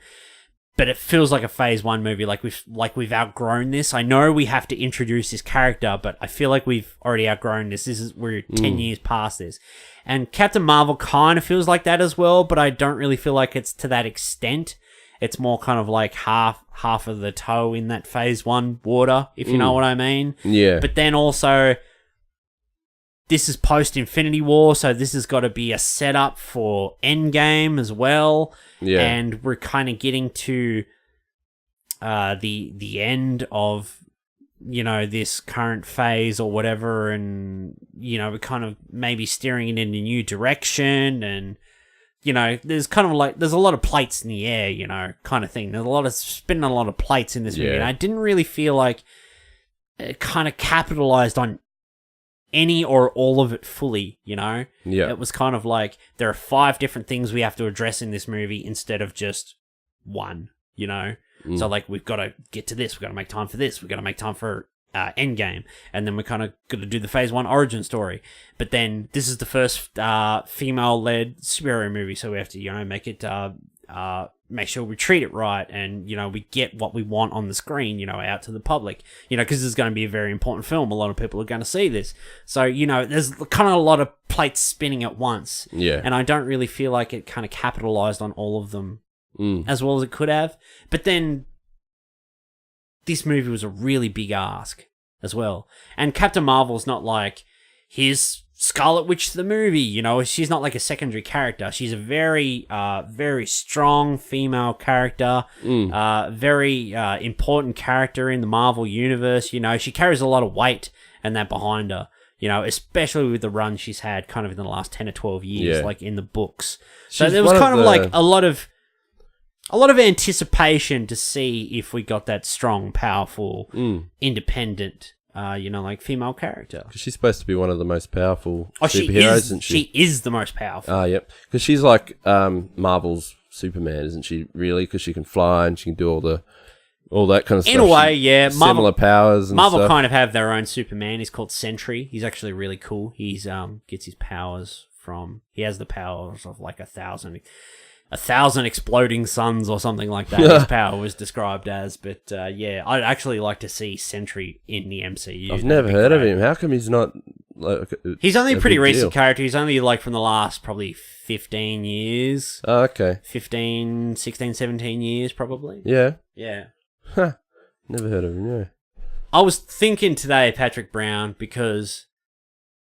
but it feels like a Phase 1 movie, like we've outgrown this. I know we have to introduce this character, but I feel like we've already outgrown this. We're 10 years past this. And Captain Marvel kind of feels like that as well, but I don't really feel like it's to that extent. It's more kind of like half of the toe in that Phase 1 water, if you know what I mean. Yeah. But then also, this is post-Infinity War, so this has got to be a setup for Endgame as well. Yeah. And we're kind of getting to the end of, you know, this current phase or whatever, and, you know, we're kind of maybe steering it in a new direction, and, you know, there's kind of like, there's a lot of plates in the air, you know, kind of thing. There's spinning a lot of plates in this movie. And I didn't really feel like it kind of capitalized on any or all of it fully, you know? Yeah. It was kind of like, there are 5 different things we have to address in this movie instead of just one, you know? So, like, we've got to get to this. We've got to make time for this. We've got to make time for Endgame, and then we're kind of going to do the Phase 1 origin story. But then this is the first female-led superhero movie, so we have to, you know, make it make sure we treat it right, and, you know, we get what we want on the screen, you know, out to the public, you know, because this is going to be a very important film. A lot of people are going to see this, so, you know, there's kind of a lot of plates spinning at once. Yeah, and I don't really feel like it kind of capitalized on all of them as well as it could have. But then this movie was a really big ask as well. And Captain Marvel's not like, here's Scarlet Witch the movie, you know, she's not like a secondary character. She's a very, very strong female character, very important character in the Marvel universe, you know. She carries a lot of weight and that behind her, you know, especially with the run she's had kind of in the last 10 or 12 years, like in the books. So there was kind of like a lot of a lot of anticipation to see if we got that strong, powerful, independent, like female character. Because she's supposed to be one of the most powerful superheroes, isn't she? She is the most powerful. Yep. Because she's like Marvel's Superman, isn't she? Really? Because she can fly and she can do all that kind of stuff. In a way, yeah. Similar powers and Marvel stuff. kind of have their own Superman. He's called Sentry. He's actually really cool. He's gets his powers from... He has the powers of like 1,000 exploding suns or something like that. His power was described as. But yeah, I'd actually like to see Sentry in the MCU. I've never heard of him. How come he's not... He's only a pretty recent deal? character. He's only like from the last probably 15 years. Oh, okay. 16, 17 years probably. Yeah. Yeah. Huh. Never heard of him, yeah. I was thinking today, Patrick Brown, because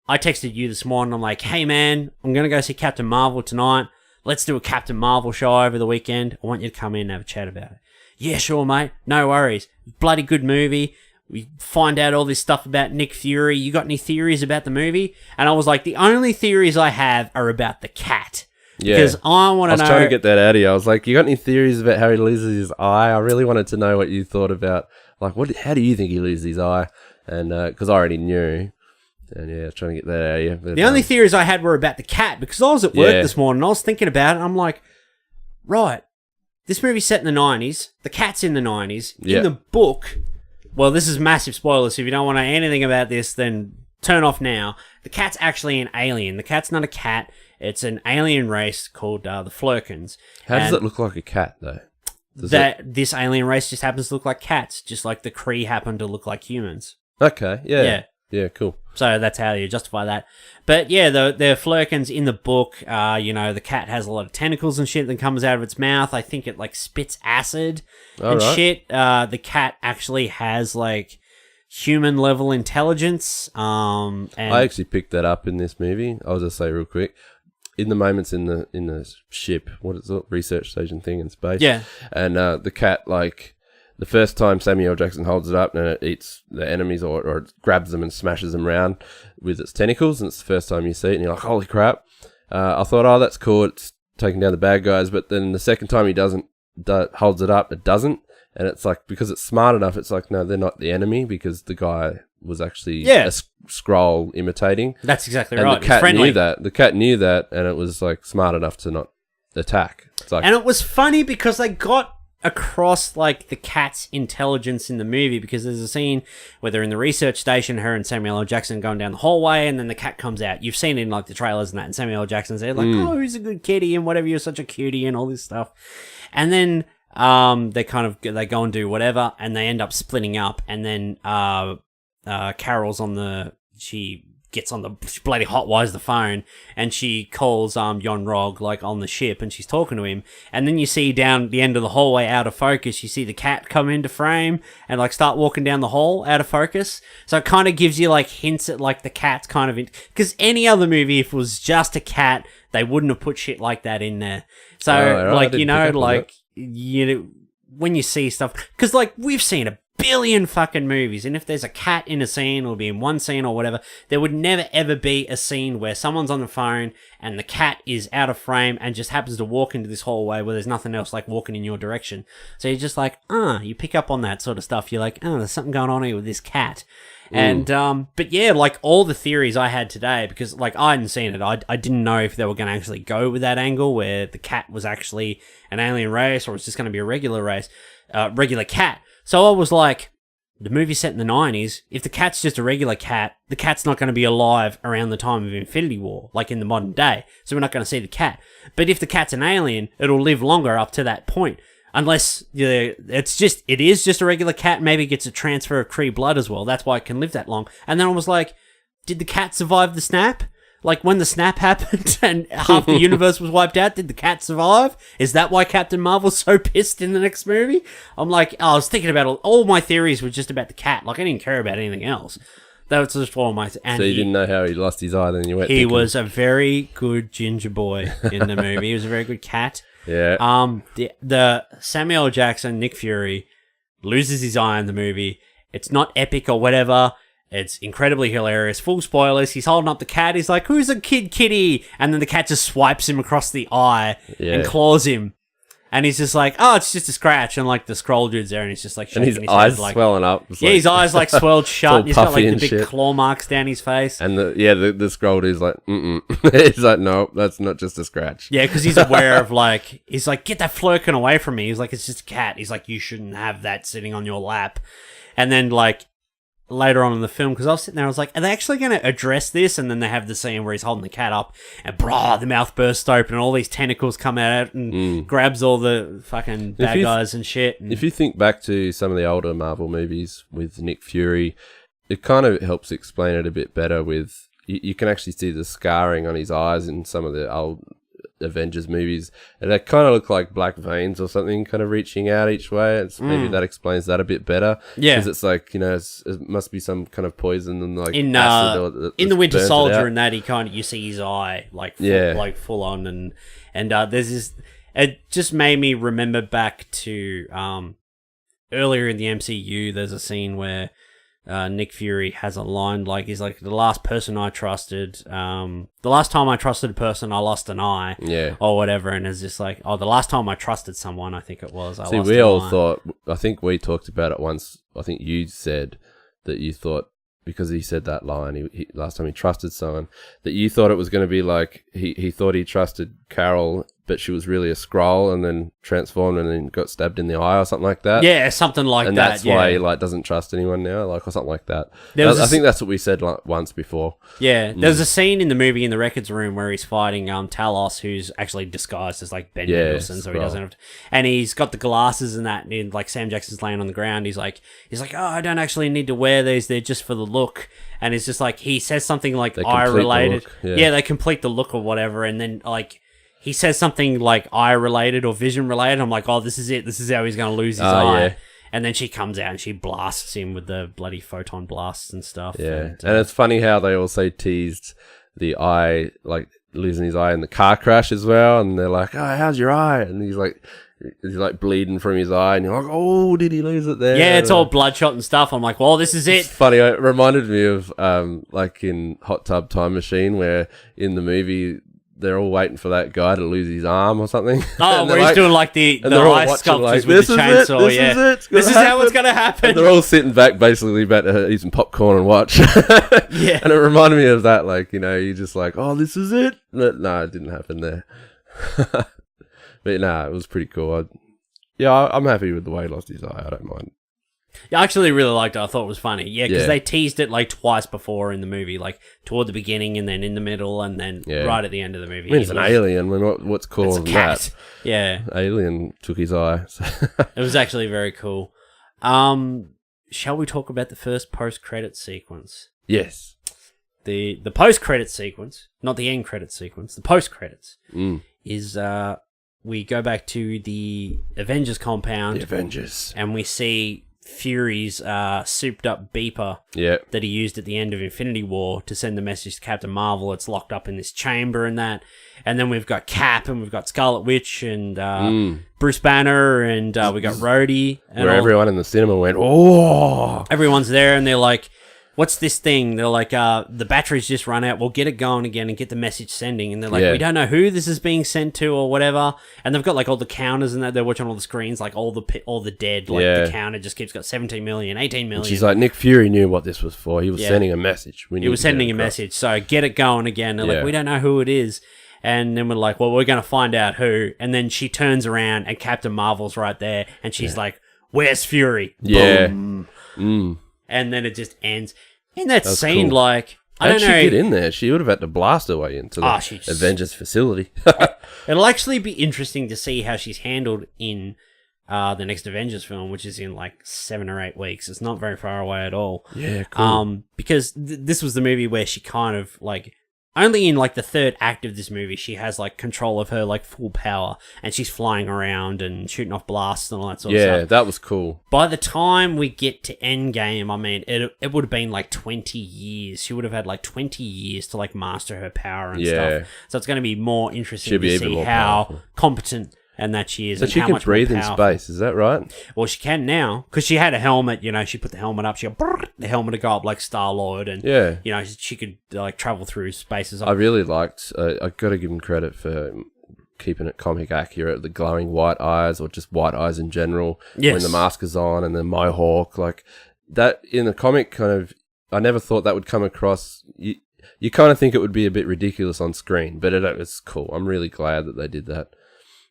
I texted you this morning. I'm like, hey man, I'm going to go see Captain Marvel tonight. Let's do a Captain Marvel show over the weekend. I want you to come in and have a chat about it. Yeah, sure, mate. No worries. Bloody good movie. We find out all this stuff about Nick Fury. You got any theories about the movie? And I was like, the only theories I have are about the cat. Yeah. Because I want to know... I was trying to get that out of you. I was like, you got any theories about how he loses his eye? I really wanted to know what you thought about, like, how do you think he loses his eye? And, because I already knew. And yeah, I was trying to get that out of you. But, the only theories I had were about the cat, because I was at work this morning and I was thinking about it and I'm like, right, this movie's set in the 90s. The cat's in the 90s. In the book, well, this is massive spoilers. So if you don't want to know anything about this, then turn off now. The cat's actually an alien. The cat's not a cat. It's an alien race called the Flurkins. How does it look like a cat, though? This alien race just happens to look like cats, just like the Kree happen to look like humans. Okay, yeah. Yeah, cool. So that's how you justify that. But yeah, the Flurkins in the book, the cat has a lot of tentacles and shit that comes out of its mouth. I think it like spits acid and shit. The cat actually has like human level intelligence. And I actually picked that up in this movie. I'll just say real quick. In the moments in the ship, what is it, research station thing in space? Yeah. And the cat, like, the first time Samuel Jackson holds it up and it eats the enemies or it grabs them and smashes them around with its tentacles, and it's the first time you see it, and you're like, holy crap. I thought, oh, that's cool, it's taking down the bad guys, but then the second time he holds it up, it doesn't, and it's like, because it's smart enough, it's like, no, they're not the enemy, because the guy was actually a Skrull imitating. That's exactly and right. The cat knew that. The cat knew that, and it was like smart enough to not attack. It's like, and it was funny because they got across like the cat's intelligence in the movie, because there's a scene where they're in the research station, her and Samuel L. Jackson going down the hallway, and then the cat comes out. You've seen it in like the trailers and that, and Samuel L. Jackson's there like, oh, who's a good kitty and whatever, you're such a cutie and all this stuff. And then they go and do whatever, and they end up splitting up, and then Carol's she gets on she bloody hotwires the phone, and she calls yon-rogg like on the ship, and she's talking to him, and then you see down the end of the hallway out of focus, you see the cat come into frame and like start walking down the hall out of focus. So it kind of gives you like hints at like the cat's kind of because any other movie, if it was just a cat, they wouldn't have put shit like that in there. So when you see stuff, because like we've seen a billion fucking movies, and if there's a cat in a scene, it'll be in one scene or whatever. There would never ever be a scene where someone's on the phone and the cat is out of frame and just happens to walk into this hallway where there's nothing else like walking in your direction. So you're just like, you pick up on that sort of stuff. You're like, there's something going on here with this cat. And but yeah, like all the theories I had today, because like I hadn't seen it, I didn't know if they were going to actually go with that angle where the cat was actually an alien race, or it's just going to be a regular race, regular cat. So I was like, the movie's set in the 90s. If the cat's just a regular cat, the cat's not going to be alive around the time of Infinity War, like in the modern day. So we're not going to see the cat. But if the cat's an alien, it'll live longer up to that point. Unless it is just a regular cat, maybe it gets a transfer of Kree blood as well. That's why it can live that long. And then I was like, did the cat survive the snap? Like when the snap happened and half the universe was wiped out, did the cat survive? Is that why Captain Marvel's so pissed in the next movie? I'm like, I was thinking about all my theories were just about the cat. Like I didn't care about anything else. That was just all my... And so you didn't know how he lost his eye, then you went... He was a very good ginger boy in the movie. He was a very good cat. Yeah. The Samuel L. Jackson, Nick Fury, loses his eye in the movie. It's not epic or whatever. It's incredibly hilarious. Full spoilers. He's holding up the cat. He's like, who's a kitty? And then the cat just swipes him across the eye and claws him. And he's just like, oh, it's just a scratch. And like the scroll dude's there and he's just like shaking his eyes head, like, swelling up. Yeah, his eyes like swelled shut. And he's got like the big shit. claw marks down his face. And the scroll dude's like, he's like, no, that's not just a scratch. Yeah, because he's aware of like, he's like, get that flirkin away from me. He's like, it's just a cat. He's like, you shouldn't have that sitting on your lap. And then like, later on in the film, because I was sitting there, I was like, are they actually going to address this? And then they have the scene where he's holding the cat up and the mouth bursts open and all these tentacles come out and grabs all the fucking bad guys and shit. And if you think back to some of the older Marvel movies with Nick Fury, it kind of helps explain it a bit better with, you can actually see the scarring on his eyes in some of the old Avengers movies, and they kind of look like black veins or something kind of reaching out each way. It's maybe that explains that a bit better. Yeah, because it's like, you know, it must be some kind of poison and like in the Winter Soldier and that you see his eye like full on and there's this. It just made me remember back to earlier in the MCU. There's a scene where Nick Fury has a line like, he's like, the last person I trusted, the last time I trusted a person, I lost an eye, or whatever, and it's just like, the last time I trusted someone, I think it was. We all thought, I think we talked about it once. I think you said that you thought, because he said that line, he last time he trusted someone, that you thought it was going to be like he thought he trusted Carol, but she was really a Skrull and then transformed and then got stabbed in the eye or something like that. Yeah, something like that. And that's why he like doesn't trust anyone now, like, or something like that. I think that's what we said like once before. Yeah, there's a scene in the movie in the records room where he's fighting Talos, who's actually disguised as like Ben Mendelsohn, so he doesn't have to, and he's got the glasses and that, and like Sam Jackson's laying on the ground. He's like, oh, I don't actually need to wear these; they're just for the look. And it's just like, he says something like eye related. Yeah, they complete the look or whatever, and then like, he says something like eye related or vision related. I'm like, oh, this is it. This is how he's going to lose his eye. Yeah. And then she comes out and she blasts him with the bloody photon blasts and stuff. Yeah. And it's funny how they also teased the eye, like losing his eye in the car crash as well. And they're like, oh, how's your eye? And he's like bleeding from his eye. And you're like, oh, did he lose it there? Yeah, it's all bloodshot and stuff. I'm like, well, this is it. It's funny. It reminded me of like in Hot Tub Time Machine, where in the movie, they're all waiting for that guy to lose his arm or something. Oh, where he's doing like the ice sculptures with the chainsaw. This is how it's going to happen. And they're all sitting back basically about to eat some popcorn and watch. Yeah. And it reminded me of that, like, you know, you're just like, oh, this is it? But no, it didn't happen there. But no, it was pretty cool. I'm happy with the way he lost his eye. I don't mind. Yeah, I actually really liked it. I thought it was funny. Yeah, because they teased it like twice before in the movie, like toward the beginning and then in the middle and then right at the end of the movie. I mean, it's an alien. What's cooler than that? Yeah. Alien took his eye. So. It was actually very cool. Shall we talk about the first post-credit sequence? Yes. The post-credit sequence, not the end credit sequence, the post-credits, is we go back to the Avengers compound. The Avengers. And we see Fury's souped up beeper that he used at the end of Infinity War to send the message to Captain Marvel. It's locked up in this chamber and that. And then we've got Cap and we've got Scarlet Witch and Bruce Banner and we got Rhodey. And where everyone in the cinema went, oh! Everyone's there and they're like, what's this thing? They're like, the battery's just run out. We'll get it going again and get the message sending. And they're like, we don't know who this is being sent to or whatever. And they've got like all the counters and that. They're watching all the screens, like all the dead. Like the counter just keeps got 17 million, 18 million. And she's like, Nick Fury knew what this was for. He was sending a message. He was sending a message. So get it going again. They're like, we don't know who it is. And then we're like, well, we're going to find out who. And then she turns around and Captain Marvel's right there. And she's like, where's Fury? Yeah. Boom. And then it just ends. In that scene, cool. Like, I don't know. How'd she get in there? She would have had to blast her way into the Avengers facility. It'll actually be interesting to see how she's handled in the next Avengers film, which is in like 7 or 8 weeks. It's not very far away at all. Yeah, cool. Because this was the movie where she kind of like, only in like the third act of this movie, she has like control of her like full power and she's flying around and shooting off blasts and all that sort of stuff. Yeah, that was cool. By the time we get to Endgame, I mean, it would have been like 20 years. She would have had like 20 years to like master her power and stuff. So it's going to be more interesting to see how competent and that she is. So she can breathe in space, is that right? Well, she can now, because she had a helmet, you know, she put the helmet up, the helmet would go up like Star-Lord, and, you know, she could, like, travel through spaces. I really liked, I got to give him credit for keeping it comic accurate, the glowing white eyes or just white eyes in general Yes. when the mask is on, and the mohawk, like that in the comic kind of, I never thought that would come across. You kind of think it would be a bit ridiculous on screen, but it's cool. I'm really glad that they did that,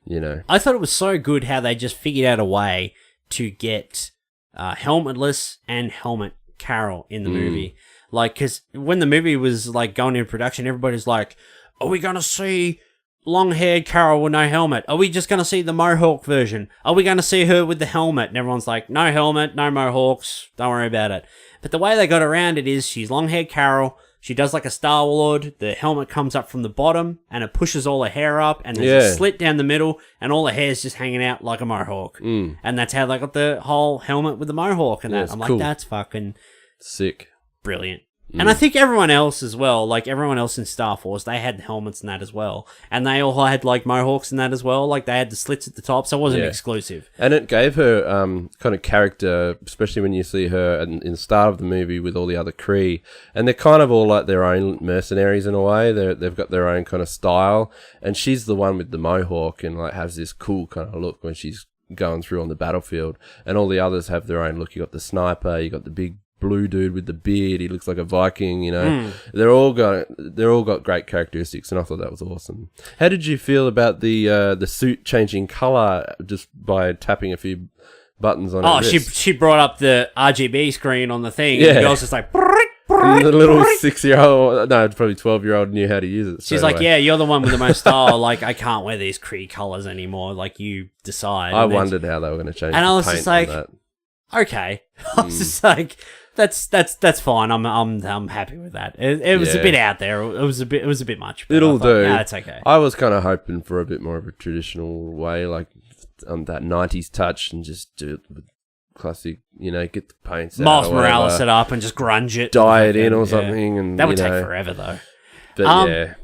you know. I thought it was so good how they just figured out a way to get helmetless and helmet Carol in the movie. Like, because when the movie was like going into production, everybody's like, are we going to see long-haired Carol with no helmet? Are we just going to see the Mohawk version? Are we going to see her with the helmet? And everyone's like, no helmet, no Mohawks, don't worry about it. But the way they got around it is she's long-haired Carol. She does like a Star-Lord. The helmet comes up from the bottom, and it pushes all her hair up, and there's a slit down the middle, and all her hair's just hanging out like a Mohawk. And that's how they got the whole helmet with the Mohawk and that. I'm cool. Like, that's fucking sick. Brilliant. And I think everyone else as well, like everyone else in Star Force, they had helmets and that as well. And they all had like Mohawks and that as well. Like they had the slits at the top, so it wasn't exclusive. And it gave her kind of character, especially when you see her in the start of the movie with all the other Kree. And they're kind of all like their own mercenaries in a way. They've got their own kind of style. And she's the one with the Mohawk and like has this cool kind of look when she's going through on the battlefield. And all the others have their own look. You got the sniper, you got the big blue dude with the beard, he looks like a Viking, you know. They're all got great characteristics, and I thought that was awesome. How did you feel about the suit changing color just by tapping a few buttons on her wrist? She brought up the RGB screen on the thing, and the girl's just like, and the little 6-year-old, no, probably 12-year-old knew how to use it. She's like, yeah, you're the one with the most style. Like, I can't wear these Kree colors anymore. Like, you decide. I wondered how they were going to change. And the I was paint just like, on that. Okay, I was just like, that's fine. I'm happy with that. It was a bit out there. It was a bit much. It'll do. Yeah, it's okay. I was kind of hoping for a bit more of a traditional way, like that 90s touch, and just do it with classic, you know, get the paints Miles out. Morales it up and just grunge it. Dye it in or something. And that would take forever though. But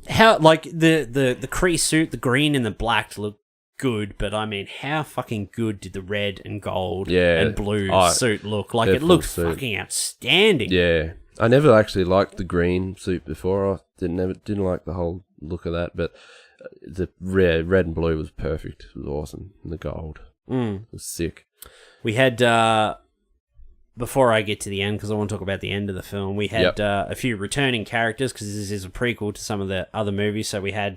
how like the Kree suit, the green and the black look good, but I mean, how fucking good did the red and gold and blue suit look? Like, it looked fucking outstanding. Yeah, I never actually liked the green suit before. I didn't like the whole look of that, but the red and blue was perfect. It was awesome. And the gold it was sick. We had before I get to the end, because I want to talk about the end of the film, we had a few returning characters, because this is a prequel to some of the other movies. So we had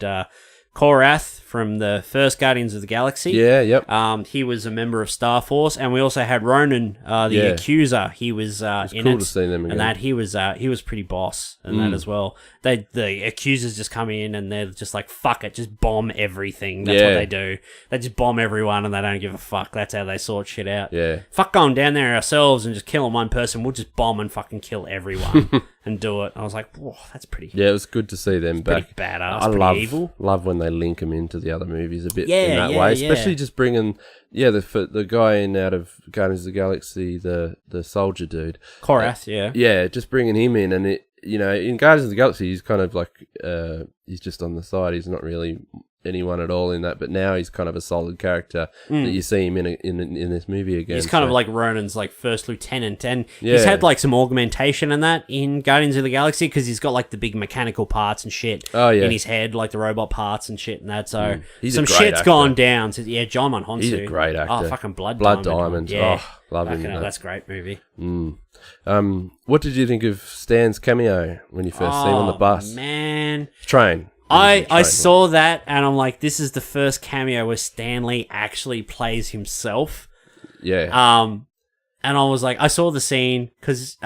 Korath from the first Guardians of the Galaxy. He was a member of Star Force, and we also had Ronan, the Accuser. He was in cool it, to see them again. and that he was pretty boss in that as well. The Accusers just come in and they're just like, fuck it, just bomb everything. That's what they do. They just bomb everyone and they don't give a fuck. That's how they sort shit out. Yeah, fuck going down there ourselves and just killing one person. We'll just bomb and fucking kill everyone and do it. I was like, whoa, that's pretty. Yeah, it was good to see them back. Pretty badass. Pretty evil. Love when they link them into the other movies a bit in that way, especially just bringing the guy in out of Guardians of the Galaxy, the soldier dude, Korath, just bringing him in, and it, you know, in Guardians of the Galaxy he's kind of like he's just on the side, he's not really anyone at all in that, but now he's kind of a solid character that you see him in this movie again. He's kind of like Ronan's like first lieutenant, and he's had like some augmentation and that in Guardians of the Galaxy, because he's got like the big mechanical parts and shit in his head, like the robot parts and shit and that. So some shit's actor. Gone down. So John Monhonsu. He's a great actor. Oh, fucking Blood Diamond. Yeah. Oh, love him. That's a great movie. What did you think of Stan's cameo when you first see him on the bus? Man. Train. I saw that and I'm like, this is the first cameo where Stanley actually plays himself. Yeah. And I was like, I saw the scene because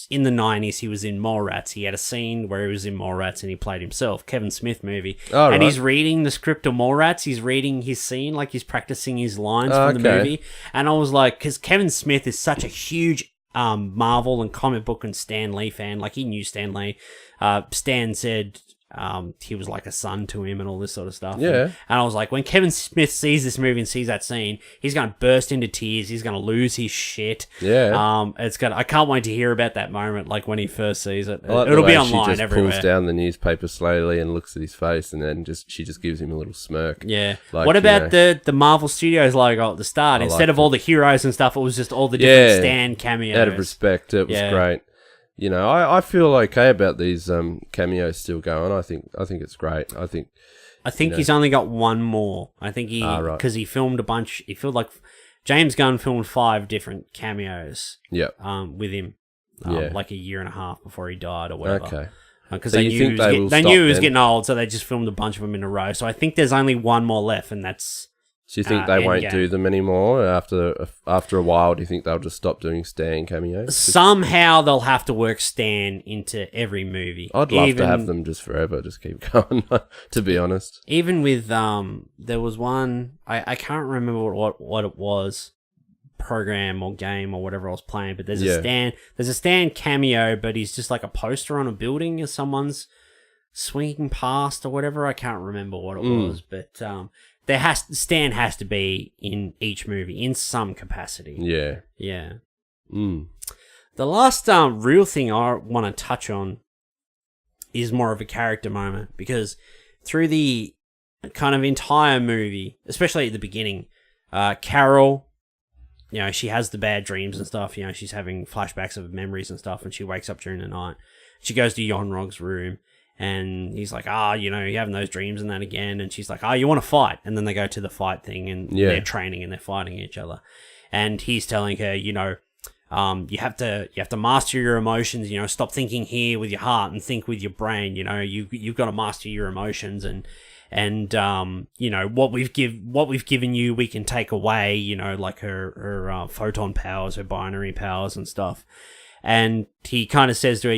in the 90s he was in Mallrats. He had a scene where he was in Mallrats and he played himself. Kevin Smith movie. Oh, and he's reading the script of Mallrats. He's reading his scene, like he's practicing his lines from the movie. And I was like, because Kevin Smith is such a huge Marvel and comic book and Stan Lee fan. Like, he knew Stan Lee. Stan said he was like a son to him and all this sort of stuff. Yeah. And I was like, when Kevin Smith sees this movie and sees that scene, he's going to burst into tears. He's going to lose his shit. Yeah. I can't wait to hear about that moment, like when he first sees it. Like It'll be online she just everywhere. pulls down the newspaper slowly and looks at his face, and then she just gives him a little smirk. Yeah. Like, what about the Marvel Studios logo at the start? Instead of all the heroes and stuff, it was just all the different Stan cameos. Out of respect, it was great. You know, I feel okay about these cameos still going. I think it's great. I think I think he's only got one more. I think because he filmed a bunch. He filmed James Gunn filmed 5 different cameos. Yep. With him, like a year and a half before he died or whatever. Okay. Because they knew he was getting old, so they just filmed a bunch of them in a row. So I think there's only one more left, and that's. So you think they won't do them anymore after a while? Do you think they'll just stop doing Stan cameos? Somehow they'll have to work Stan into every movie. I'd love to have them just forever, just keep going. To be honest, even with there was one I can't remember what it was, program or game or whatever I was playing, but there's a Stan cameo, but he's just like a poster on a building as someone's swinging past or whatever. I can't remember what it was, but Stan has to be in each movie in some capacity. Yeah. The last real thing I want to touch on is more of a character moment, because through the kind of entire movie, especially at the beginning, Carol, she has the bad dreams and stuff. She's having flashbacks of memories and stuff, and she wakes up during the night. She goes to yon-rogg's room. And he's like, you're having those dreams and that again. And she's like, you want to fight? And then they go to the fight thing, and they're training and they're fighting each other. And he's telling her, you have to master your emotions. Stop thinking here with your heart and think with your brain. You've got to master your emotions, and what we've given you, we can take away. Like her photon powers, her binary powers and stuff. And he kind of says to her,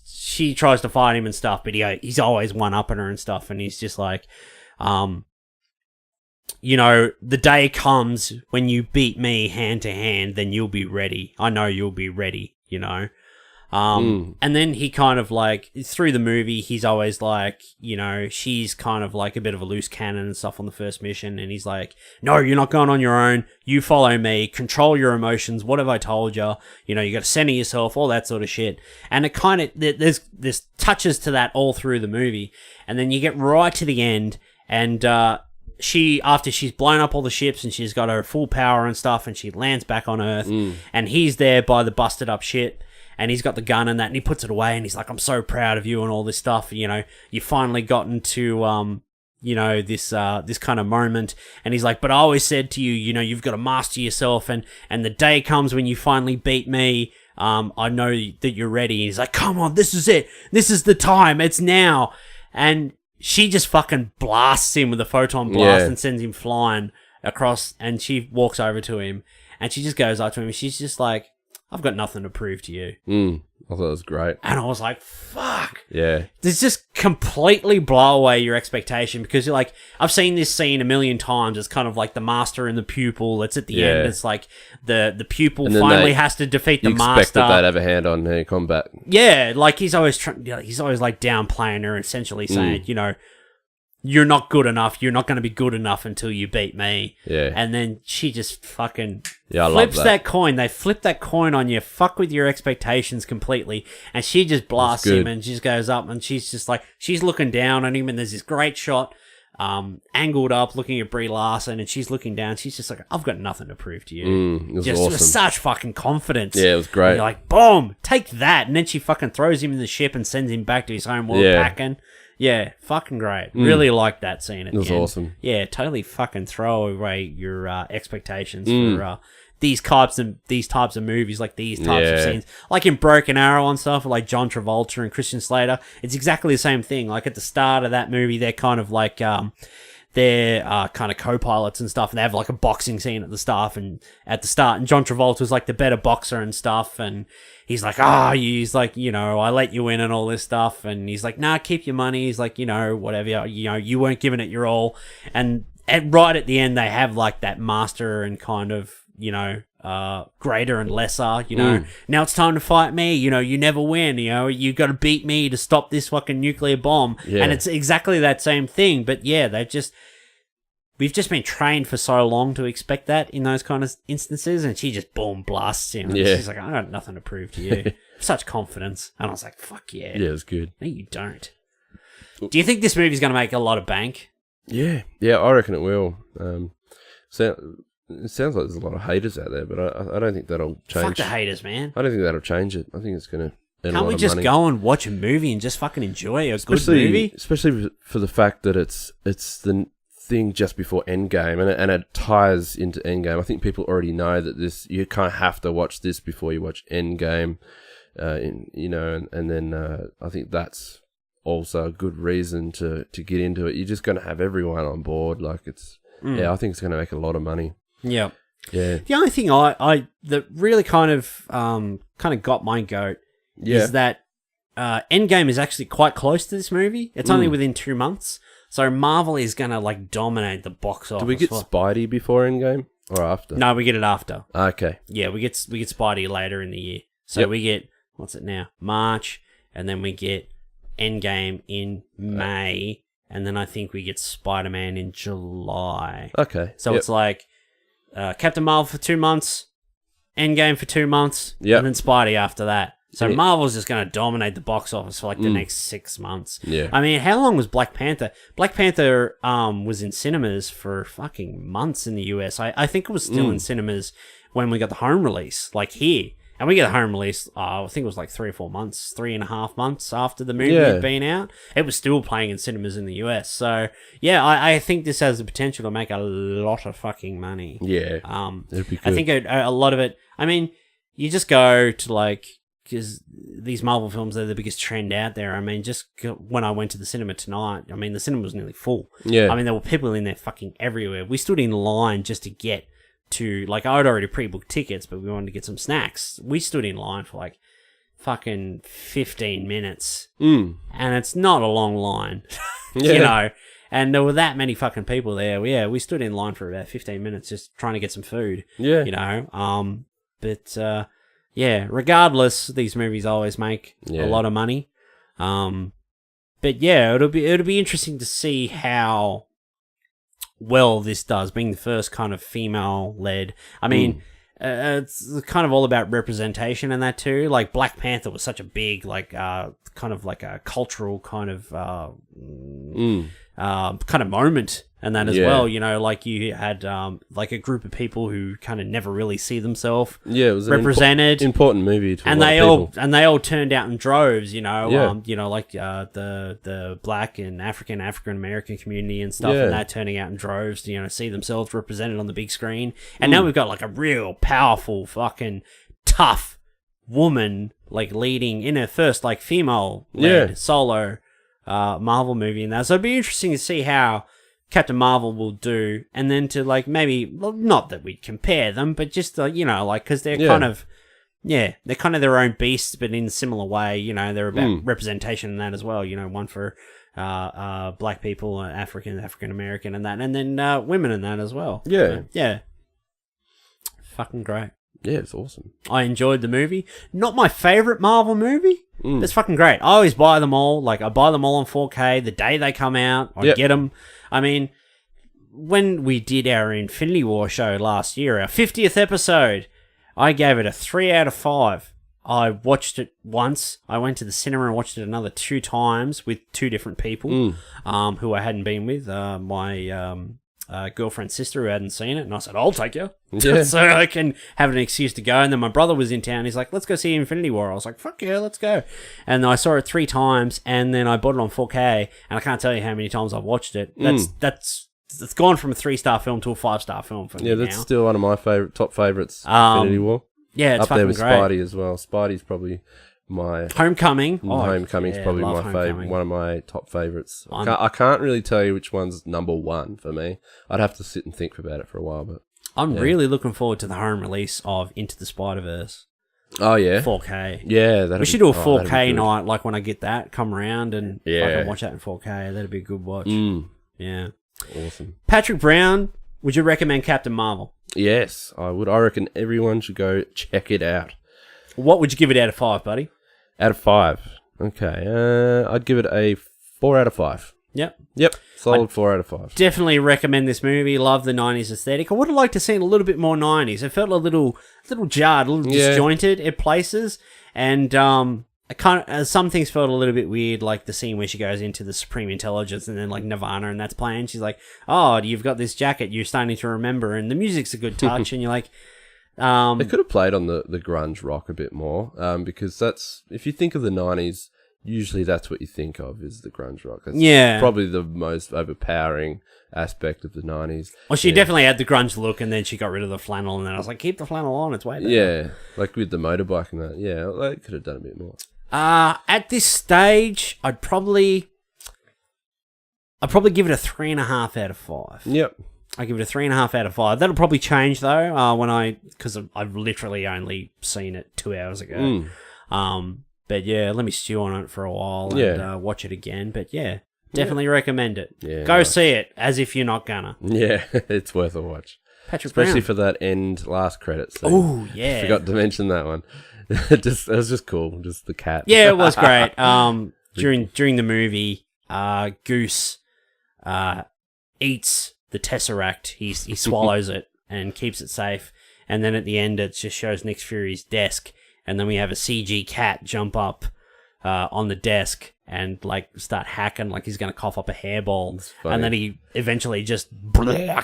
she tries to fight him and stuff, but he's always one-upping her and stuff. And he's just like, the day comes when you beat me hand to hand, then you'll be ready. I know you'll be ready, And then he kind of like, through the movie, he's always like, she's kind of like a bit of a loose cannon and stuff on the first mission. And he's like, no, you're not going on your own. You follow me, control your emotions. What have I told you? You got to center yourself, all that sort of shit. And it kind of, there's touches to that all through the movie. And then you get right to the end, and, after she's blown up all the ships and she's got her full power and stuff, and she lands back on Earth, and he's there by the busted up shit. And he's got the gun and that, and he puts it away, and he's like, I'm so proud of you and all this stuff. You finally gotten to, this kind of moment. And he's like, but I always said to you, you've got to master yourself. And the day comes when you finally beat me. I know that you're ready. And he's like, come on, this is it. This is the time. It's now. And she just fucking blasts him with a photon blast and sends him flying across. And she walks over to him, and she just goes up to him, and she's just like, I've got nothing to prove to you. I thought it was great. And I was like, fuck. Yeah. This just completely blow away your expectation, because you're like, I've seen this scene a million times. It's kind of like the master and the pupil. It's at the end. It's like the pupil finally has to defeat the master. You expect that they'd have a hand on her combat. Yeah, like he's always like downplaying her, essentially saying, you're not good enough. You're not going to be good enough until you beat me. Yeah. And then she just fucking flips that coin. They flip that coin on you, fuck with your expectations completely. And she just blasts him, and she just goes up, and she's just like, she's looking down on him, and there's this great shot, angled up, looking at Brie Larson, and she's looking down. She's just like, I've got nothing to prove to you. It was just awesome. with such fucking confidence. Yeah, it was great. And you're like, boom, take that. And then she fucking throws him in the ship and sends him back to his home world packing. Yeah, fucking great. Really liked that scene at the end. It was awesome. Yeah, totally fucking throw away your expectations for these types of movies, like these types of scenes. Like in Broken Arrow and stuff, like John Travolta and Christian Slater. It's exactly the same thing. Like at the start of that movie, they're kind of like they're kind of co-pilots and stuff, and they have like a boxing scene at the start, and John Travolta's like the better boxer and stuff, and he's like, he's like, I let you in and all this stuff, and he's like, nah, keep your money. He's like, whatever, you weren't giving it your all, and right at the end they have like that master and kind of, greater and lesser, now it's time to fight me, you never win, you got to beat me to stop this fucking nuclear bomb. And it's exactly that same thing, but we've just been trained for so long to expect that in those kind of instances, and she just boom blasts him, and she's like, I got nothing to prove to you. Such confidence. And I was like, fuck yeah. Yeah, it was good. No, you don't. Do you think this movie's going to make a lot of bank? Yeah, I reckon it will. It sounds like there's a lot of haters out there, but I don't think that'll change. Fuck the haters, man. I don't think that'll change it. I think it's going to Can't we just go and watch a movie and just fucking enjoy a good movie? Especially for the fact that it's the thing just before Endgame, and it ties into Endgame. I think people already know that you kind of have to watch this before you watch Endgame, and then I think that's also a good reason to get into it. You're just going to have everyone on board. Like I think it's going to make a lot of money. Yeah. Yeah. The only thing I that really kind of got my goat is that Endgame is actually quite close to this movie. It's only within 2 months. So Marvel is going to like dominate the box office. Do we get Spidey before Endgame or after? No, we get it after. Okay. Yeah, we get Spidey later in the year. So we get, what's it now? March, and then we get Endgame in May, and then I think we get Spider-Man in July. Okay. So it's like Captain Marvel for 2 months, Endgame for 2 months, and then Spidey after that. So Marvel's just going to dominate the box office for like the next 6 months. Yeah. I mean, how long was Black Panther? Black Panther was in cinemas for fucking months in the US. I think it was still in cinemas when we got the home release, like here. And we get the home release, I think it was like 3 or 4 months, 3.5 months after the movie had been out. It was still playing in cinemas in the US. So, yeah, I think this has the potential to make a lot of fucking money. Yeah. It'd be good. I think a lot of it, I mean, you just go to like, because these Marvel films are the biggest trend out there. I mean, just when I went to the cinema tonight, I mean, the cinema was nearly full. Yeah. I mean, there were people in there fucking everywhere. We stood in line just to get to, like, I'd already pre-booked tickets, but we wanted to get some snacks. We stood in line for like fucking 15 minutes. And it's not a long line, you know. And there were that many fucking people there. Yeah, we stood in line for about 15 minutes just trying to get some food. Yeah. You know, yeah, regardless, these movies always make a lot of money. But yeah, it'll be interesting to see how well this does, being the first kind of female-led. I mean, it's kind of all about representation and that too. Like Black Panther was such a big, like, kind of like a cultural kind of moment and that as well. You know, like you had like a group of people who kind of never really see themselves it was represented. An important movie to and a lot of people. they all turned out in droves. You know, you know, like the Black and African American community and stuff, and that turning out in droves to, you know, see themselves represented on the big screen. And now we've got like a real powerful fucking tough woman like leading in her first like female led solo Marvel movie and that. So it'd be interesting to see how Captain Marvel will do, and then to like maybe, well, not that we'd compare them, but just you know, like, because they're kind of their own beasts, but in a similar way. You know, they're about representation and that as well. You know, one for Black people, African American, and that, and then women in that as well. Yeah, fucking great. Yeah, it's awesome. I enjoyed the movie. Not my favorite Marvel movie. It's fucking great. I always buy them all. Like, I buy them all on 4K the day they come out. I get them. I mean, when we did our Infinity War show last year, our 50th episode, I gave it a 3 out of 5. I watched it once. I went to the cinema and watched it another 2 times with 2 different people who I hadn't been with. My girlfriend's sister who hadn't seen it, and I said, I'll take you. So I can have an excuse to go. And then my brother was in town. He's like, let's go see Infinity War. I was like, fuck yeah, let's go. And I saw it 3 times, and then I bought it on 4K, and I can't tell you how many times I've watched it. It's gone from a 3-star film to a 5-star film for me now. That's still one of my top favorites, Infinity War. Yeah, it's up there with great. Spidey as well. Spidey's probably my Homecoming. Homecoming's probably my favorite, one of my top favorites. I can't really tell you which one's number 1 for me. I'd have to sit and think about it for a while, but I'm really looking forward to the home release of Into the Spider-Verse. Oh yeah, 4K. Yeah, we should do a 4K night, like when I get that, come around and I can watch that in 4K. That'd be a good watch. Yeah, awesome. Patrick Brown, would you recommend Captain Marvel? Yes, I would. I reckon everyone should go check it out. What would you give it out of 5, buddy? Out of 5. Okay. I'd give it a 4 out of 5. Yep. Solid 4 out of 5. Definitely recommend this movie. Love the 90s aesthetic. I would have liked to see it a little bit more 90s. It felt a little jarred, a little disjointed at places. And some things felt a little bit weird, like the scene where she goes into the Supreme Intelligence and then like Nirvana and that's playing. She's like, oh, you've got this jacket you're starting to remember, and the music's a good touch. And you're like, They could have played on the grunge rock a bit more, because that's, if you think of the 90s, usually that's what you think of is the grunge rock. That's probably the most overpowering aspect of the 90s. Well, she definitely had the grunge look, and then she got rid of the flannel, and then I was like, keep the flannel on, it's way better. Yeah, like with the motorbike and that. Yeah, they could have done a bit more. At this stage, I'd probably give it a 3.5 out of 5. Yep. I give it a 3.5 out of 5. That'll probably change though, because I've literally only seen it 2 hours ago. But yeah, let me stew on it for a while and watch it again. But yeah, definitely recommend it. Yeah, go see it as if you're not gonna. Yeah, it's worth a watch. Especially for that last credits scene. Oh yeah, forgot to mention that one. It was just cool. Just the cat. Yeah, it was great. During the movie, Goose eats the Tesseract. He swallows it and keeps it safe. And then at the end, it just shows Nick Fury's desk. And then we have a CG cat jump up on the desk and like start hacking like he's going to cough up a hairball. And then he eventually just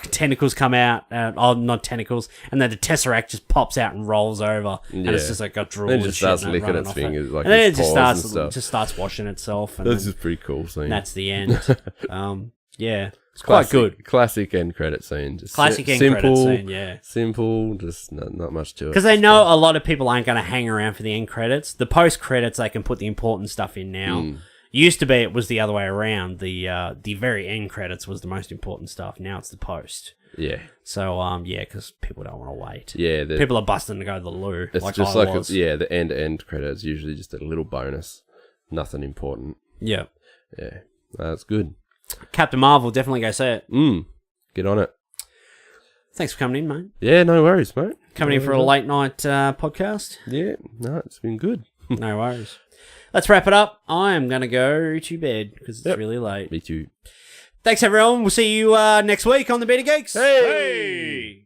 tentacles come out. Not tentacles. And then the Tesseract just pops out and rolls over. Yeah. And it's just like got drool and shit. Then it just starts licking its fingers. Like and then it just starts washing itself. And that's just pretty cool scene. That's the end. Yeah. It's quite good. Classic end credit scene. Just classic end credit scene, yeah. Simple, just not much to it. Because they know a lot of people aren't going to hang around for the end credits. The post credits, they can put the important stuff in now. Used to be it was the other way around. The very end credits was the most important stuff. Now it's the post. Yeah. So, because people don't want to wait. Yeah. People are busting to go to the loo. It's like just the end credits usually just a little bonus. Nothing important. Yeah. Yeah. That's good. Captain Marvel, definitely go see it. Get on it. Thanks for coming in, mate. Yeah, no worries, mate. Coming in for a late night podcast. Yeah, no, it's been good. No worries. Let's wrap it up. I am going to go to bed because it's really late. Me too. Thanks, everyone. We'll see you next week on the Bearded Geeks. Hey!